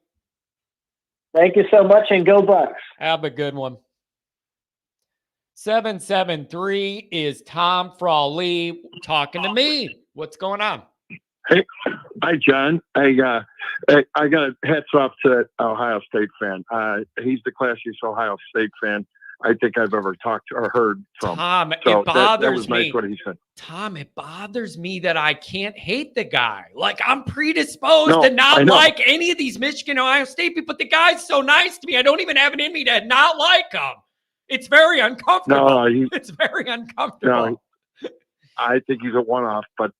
Thank you so much, and go Bucks. Have a good one. 773 is Tom Frawley talking to me. What's going on? Hey, hi, John. I got a hats off to Ohio State fan. He's the classiest Ohio State fan I think I've ever talked to or heard from. Tom, so it bothers that was me. nice what he said. Tom, it bothers me that I can't hate the guy. Like, I'm predisposed to not like any of these Michigan, Ohio State people, but the guy's so nice to me. I don't even have it in me to not like him. It's very uncomfortable. It's very uncomfortable. No, I think he's a one-off, but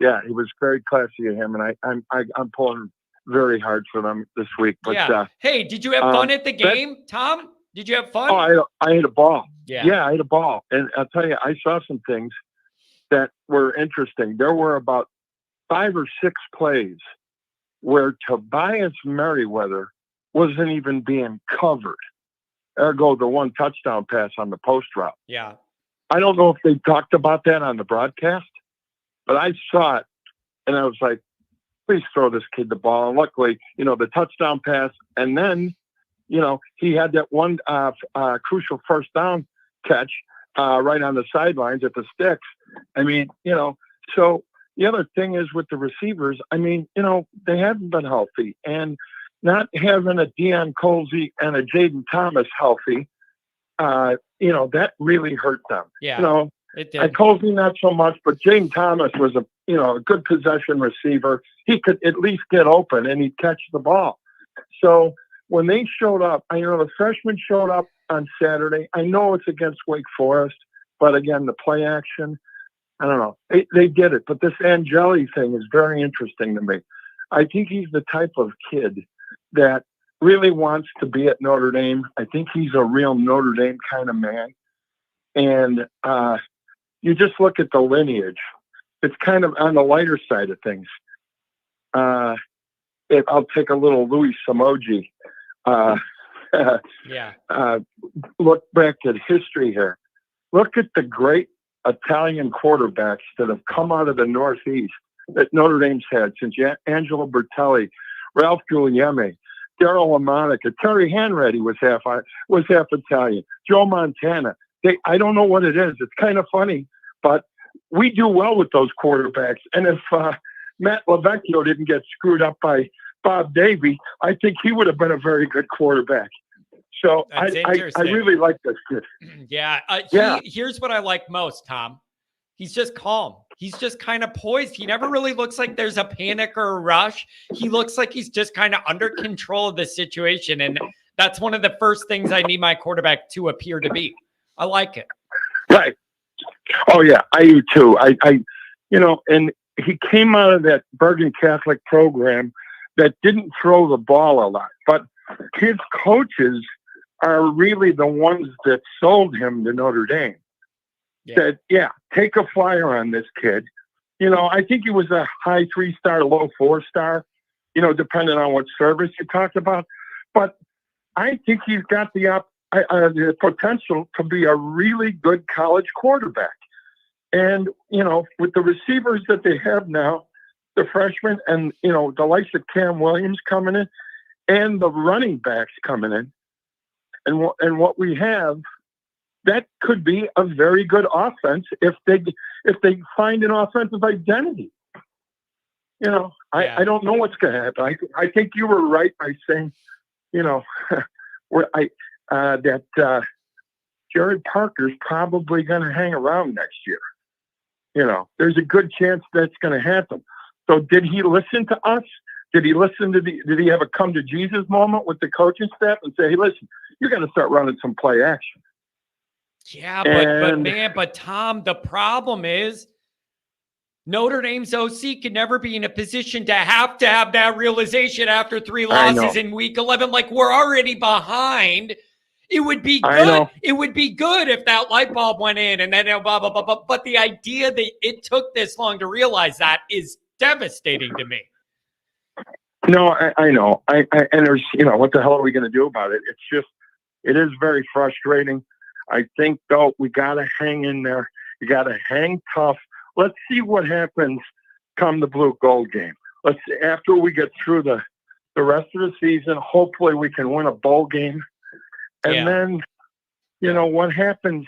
yeah, it was very classy of him, and I'm pulling very hard for them this week. But hey, did you have fun at the game, Tom? Did you have fun? Oh, I had a ball. Yeah, I had a ball, and I'll tell you, I saw some things that were interesting. There were about 5 or 6 plays where Tobias Merriweather wasn't even being covered. Ergo, the one touchdown pass on the post route. Yeah. I don't know if they talked about that on the broadcast, but I saw it, and I was like, please throw this kid the ball. And luckily, the touchdown pass, and then, he had that one crucial first down catch right on the sidelines at the sticks. I mean, so the other thing is with the receivers, I mean, they haven't been healthy, and not having a Deion Colsey and a Jaden Thomas healthy, that really hurt them. Yeah, it did. Colsey not so much, but Jaden Thomas was a good possession receiver. He could at least get open and he'd catch the ball. So when they showed up, the freshmen showed up on Saturday. I know it's against Wake Forest, but again, the play action, I don't know. They did it. But this Angeli thing is very interesting to me. I think he's the type of kid that really wants to be at Notre Dame. I think he's a real Notre Dame kind of man. And you just look at the lineage. It's kind of on the lighter side of things. I'll take a little Louis Samoji. Look back at history here. Look at the great Italian quarterbacks that have come out of the Northeast that Notre Dame's had since Angelo Bertelli, Ralph Guglielmi, Darryl LaMonica, Terry Hanratty was half Italian, Joe Montana. I don't know what it is. It's kind of funny, but we do well with those quarterbacks. And if Matt LaVecchio didn't get screwed up by Bob Davie, I think he would have been a very good quarterback. So I really like this kid. Yeah. Here's what I like most, Tom. He's just calm. He's just kind of poised. He never really looks like there's a panic or a rush. He looks like he's just kind of under control of the situation. And that's one of the first things I need my quarterback to appear to be. I like it. Right. Oh, yeah. I do too. And he came out of that Bergen Catholic program that didn't throw the ball a lot. But his coaches are really the ones that sold him to Notre Dame. Said, take a flyer on this kid. I think he was a high 3-star, low 4-star, depending on what service you talked about. But I think he's got the potential to be a really good college quarterback. And, with the receivers that they have now, the freshmen and, the likes of Cam Williams coming in and the running backs coming in and what we have, that could be a very good offense if they find an offensive identity. I don't know what's going to happen. I think you were right by saying, that Jared Parker's probably going to hang around next year. There's a good chance that's going to happen. So did he listen to us? Did he have a come to Jesus moment with the coaching staff and say, hey, listen, you're going to start running some play action? Yeah, but Tom, the problem is Notre Dame's OC can never be in a position to have that realization after 3 losses in week 11. Like, we're already behind. It would be good. It would be good if that light bulb went in and then blah, blah, blah, blah. But the idea that it took this long to realize that is devastating to me. No, I know. And there's, what the hell are we going to do about it? It is very frustrating. I think, though, we got to hang in there. You got to hang tough. Let's see what happens come the blue gold game. After we get through the rest of the season, hopefully we can win a bowl game. And then, what happens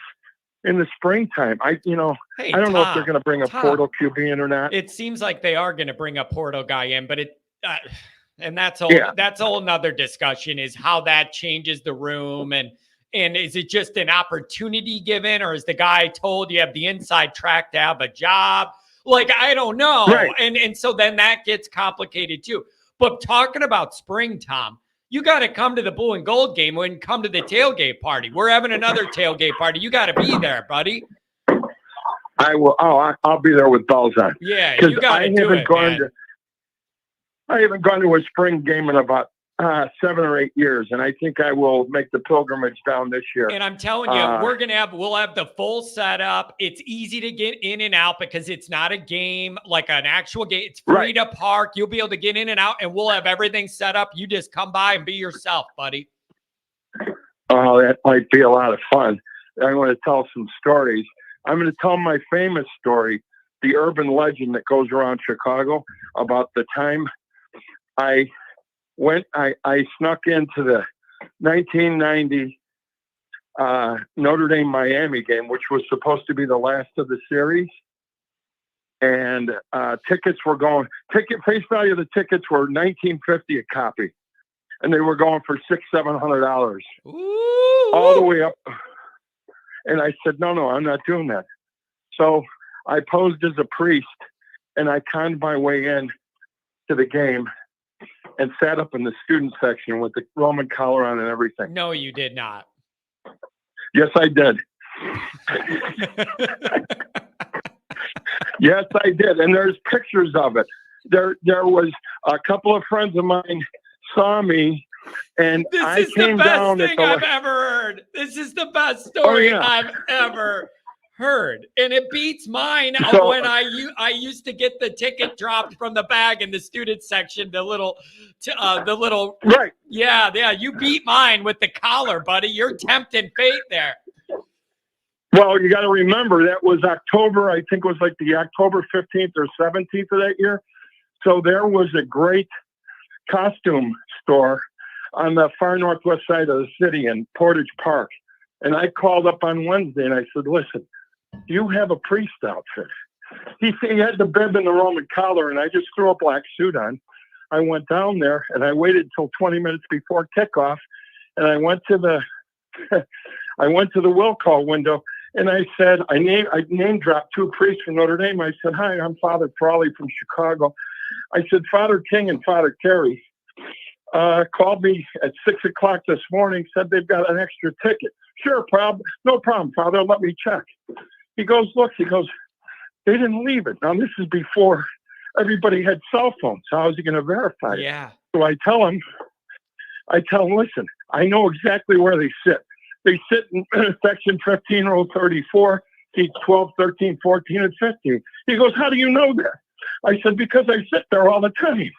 in the springtime? I don't know if they're going to bring a portal QB in or not. It seems like they are going to bring a portal guy in, but and that's a whole nother discussion, is how that changes the room. And is it just an opportunity given, or is the guy told you have the inside track to have a job? Like, I don't know. Right. And so then that gets complicated too. But talking about spring, Tom, you got to come to the blue and gold game and come to the tailgate party. We're having another tailgate party. You got to be there, buddy. I will. I'll be there with bells on. Yeah, you got to do it, man. I haven't gone to a spring game in about 7 or 8 years, and I think I will make the pilgrimage down this year. And I'm telling you, we'll have the full setup. It's easy to get in and out because it's not a game like an actual game. It's free to park. You'll be able to get in and out, and we'll have everything set up. You just come by and be yourself, buddy. Oh, that might be a lot of fun. I'm going to tell some stories. I'm going to tell my famous story, the urban legend that goes around Chicago about the time I snuck into the 1990 Notre Dame Miami game, which was supposed to be the last of the series. And face value of the tickets were $19.50 a copy. And they were going for $600-700 all the way up. And I said, no, I'm not doing that. So I posed as a priest and I conned my way in to the game and sat up in the student section with the Roman collar on and everything. No, you did not. Yes, I did. Yes, I did. And there's pictures of it. There was a couple of friends of mine saw me, and This I is the came best down thing I've ever heard. This is the best story Oh, yeah. I've ever heard, and it beats mine of So- when I used to get the ticket dropped from the bag in the student section. The little. Right. Yeah. You beat mine with the collar, buddy. You're tempting fate there. Well, you got to remember that was October. I think it was like the October 15th or 17th of that year. So there was a great costume store on the far northwest side of the city in Portage Park. And I called up on Wednesday and I said, listen, do you have a priest outfit? He said he had the bib and the Roman collar, and I just threw a black suit on. I went down there and I waited until 20 minutes before kickoff, and I went to the will call window, and I said, I name dropped two priests from Notre Dame. I said, hi, I'm Father Frawley from Chicago. I said, Father King and Father Carey called me at 6 o'clock this morning, said they've got an extra ticket. Sure, no problem, Father, let me check. He goes, they didn't leave it. Now, this is before everybody had cell phones. How is he going to verify it? Yeah. So I tell him, listen, I know exactly where they sit. They sit in section 15, row 34, seats 12, 13, 14, and 15. He goes, how do you know that? I said, because I sit there all the time.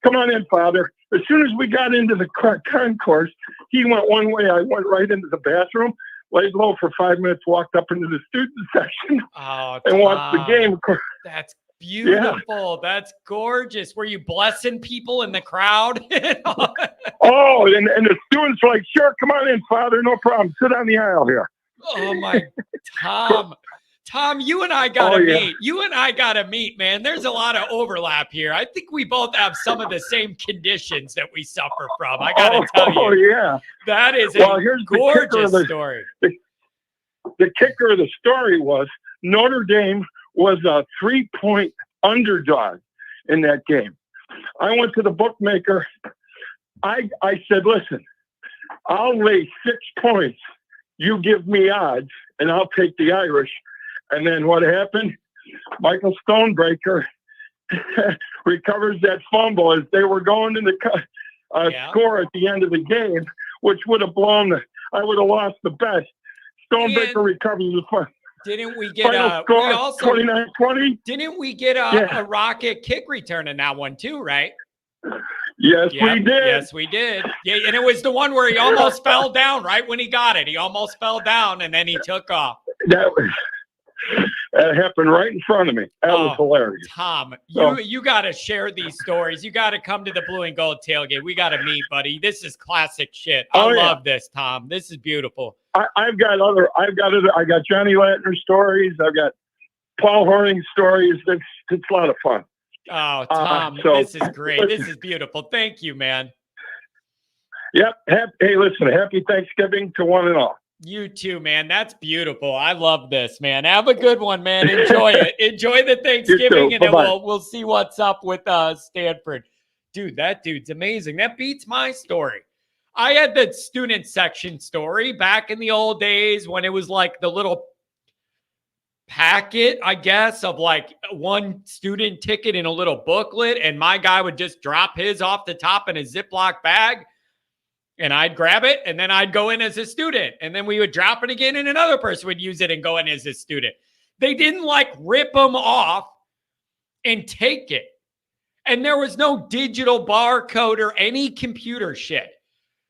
Come on in, Father. As soon as we got into the concourse, he went one way. I went right into the bathroom, laid low for 5 minutes, walked up into the student section, and watched the game. That's beautiful. Yeah. That's gorgeous. Were you blessing people in the crowd? Oh, and the students were like, sure, come on in, Father. No problem. Sit on the aisle here. Oh, my Tom. Tom, you and I got to meet. You and I got to meet, man. There's a lot of overlap here. I think we both have some of the same conditions that we suffer from. I got to tell you. Oh, yeah. That is here's gorgeous story. The kicker of the story was Notre Dame was a 3-point underdog in that game. I went to the bookmaker. I said, listen, I'll lay 6 points. You give me odds, and I'll take the Irish. And then what happened? Michael Stonebreaker recovers that fumble as they were going to the score at the end of the game, which would have I would have lost the bet. Stonebreaker recovers the fumble. Didn't we get a score? 29-20. Didn't we get a rocket kick return in that one too? Right? Yes, we did. Yes, we did. Yeah, and it was the one where he almost fell down right when he got it. He almost fell down and then he took off. That happened right in front of me. That was hilarious. Tom, you got to share these stories. You got to come to the Blue and Gold tailgate. We got to meet, buddy. This is classic shit. I love this, Tom. This is beautiful. I got Johnny Latner stories. I've got Paul Horning stories. It's a lot of fun. Oh, Tom, this is great. This is beautiful. Thank you, man. Yep. Hey, listen, happy Thanksgiving to one and all. You too, man. That's beautiful. I love this, man. Have a good one, man. Enjoy it. Enjoy the Thanksgiving, and then we'll see what's up with Stanford. Dude, that dude's amazing. That beats my story. I had the student section story back in the old days when it was like the little packet, I guess, of like one student ticket in a little booklet, and my guy would just drop his off the top in a Ziploc bag. And I'd grab it, and then I'd go in as a student. And then we would drop it again, and another person would use it and go in as a student. They didn't like rip them off and take it. And there was no digital barcode or any computer shit.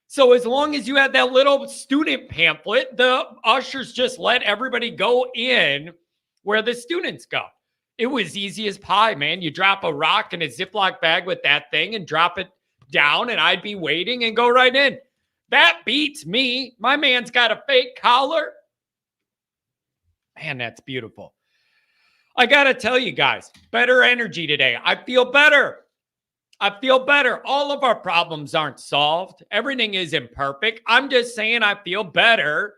So as long as you had that little student pamphlet, the ushers just let everybody go in where the students go. It was easy as pie, man. You drop a rock in a Ziploc bag with that thing and drop it down, and I'd be waiting and go right in. That beats me. My man's got a fake collar. Man, that's beautiful. I got to tell you guys, better energy today. I feel better. All of our problems aren't solved. Everything is imperfect. I'm just saying I feel better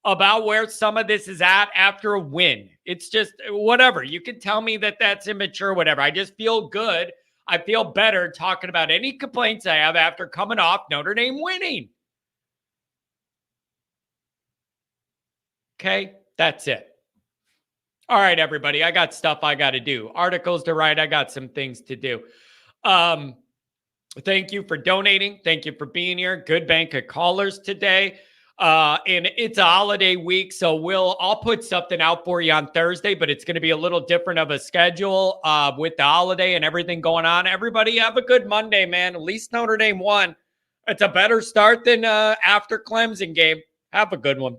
about where some of this is at after a win. It's just whatever. You can tell me that that's immature, whatever. I just feel good. I feel better talking about any complaints I have after coming off Notre Dame winning. Okay, that's it. All right, everybody. I got stuff I got to do. Articles to write. I got some things to do. Thank you for donating. Thank you for being here. Good bank of callers today. And it's a holiday week, so I'll put something out for you on Thursday, but it's going to be a little different of a schedule with the holiday and everything going on. Everybody have a good Monday, man. At least Notre Dame won. It's a better start than after Clemson game. Have a good one.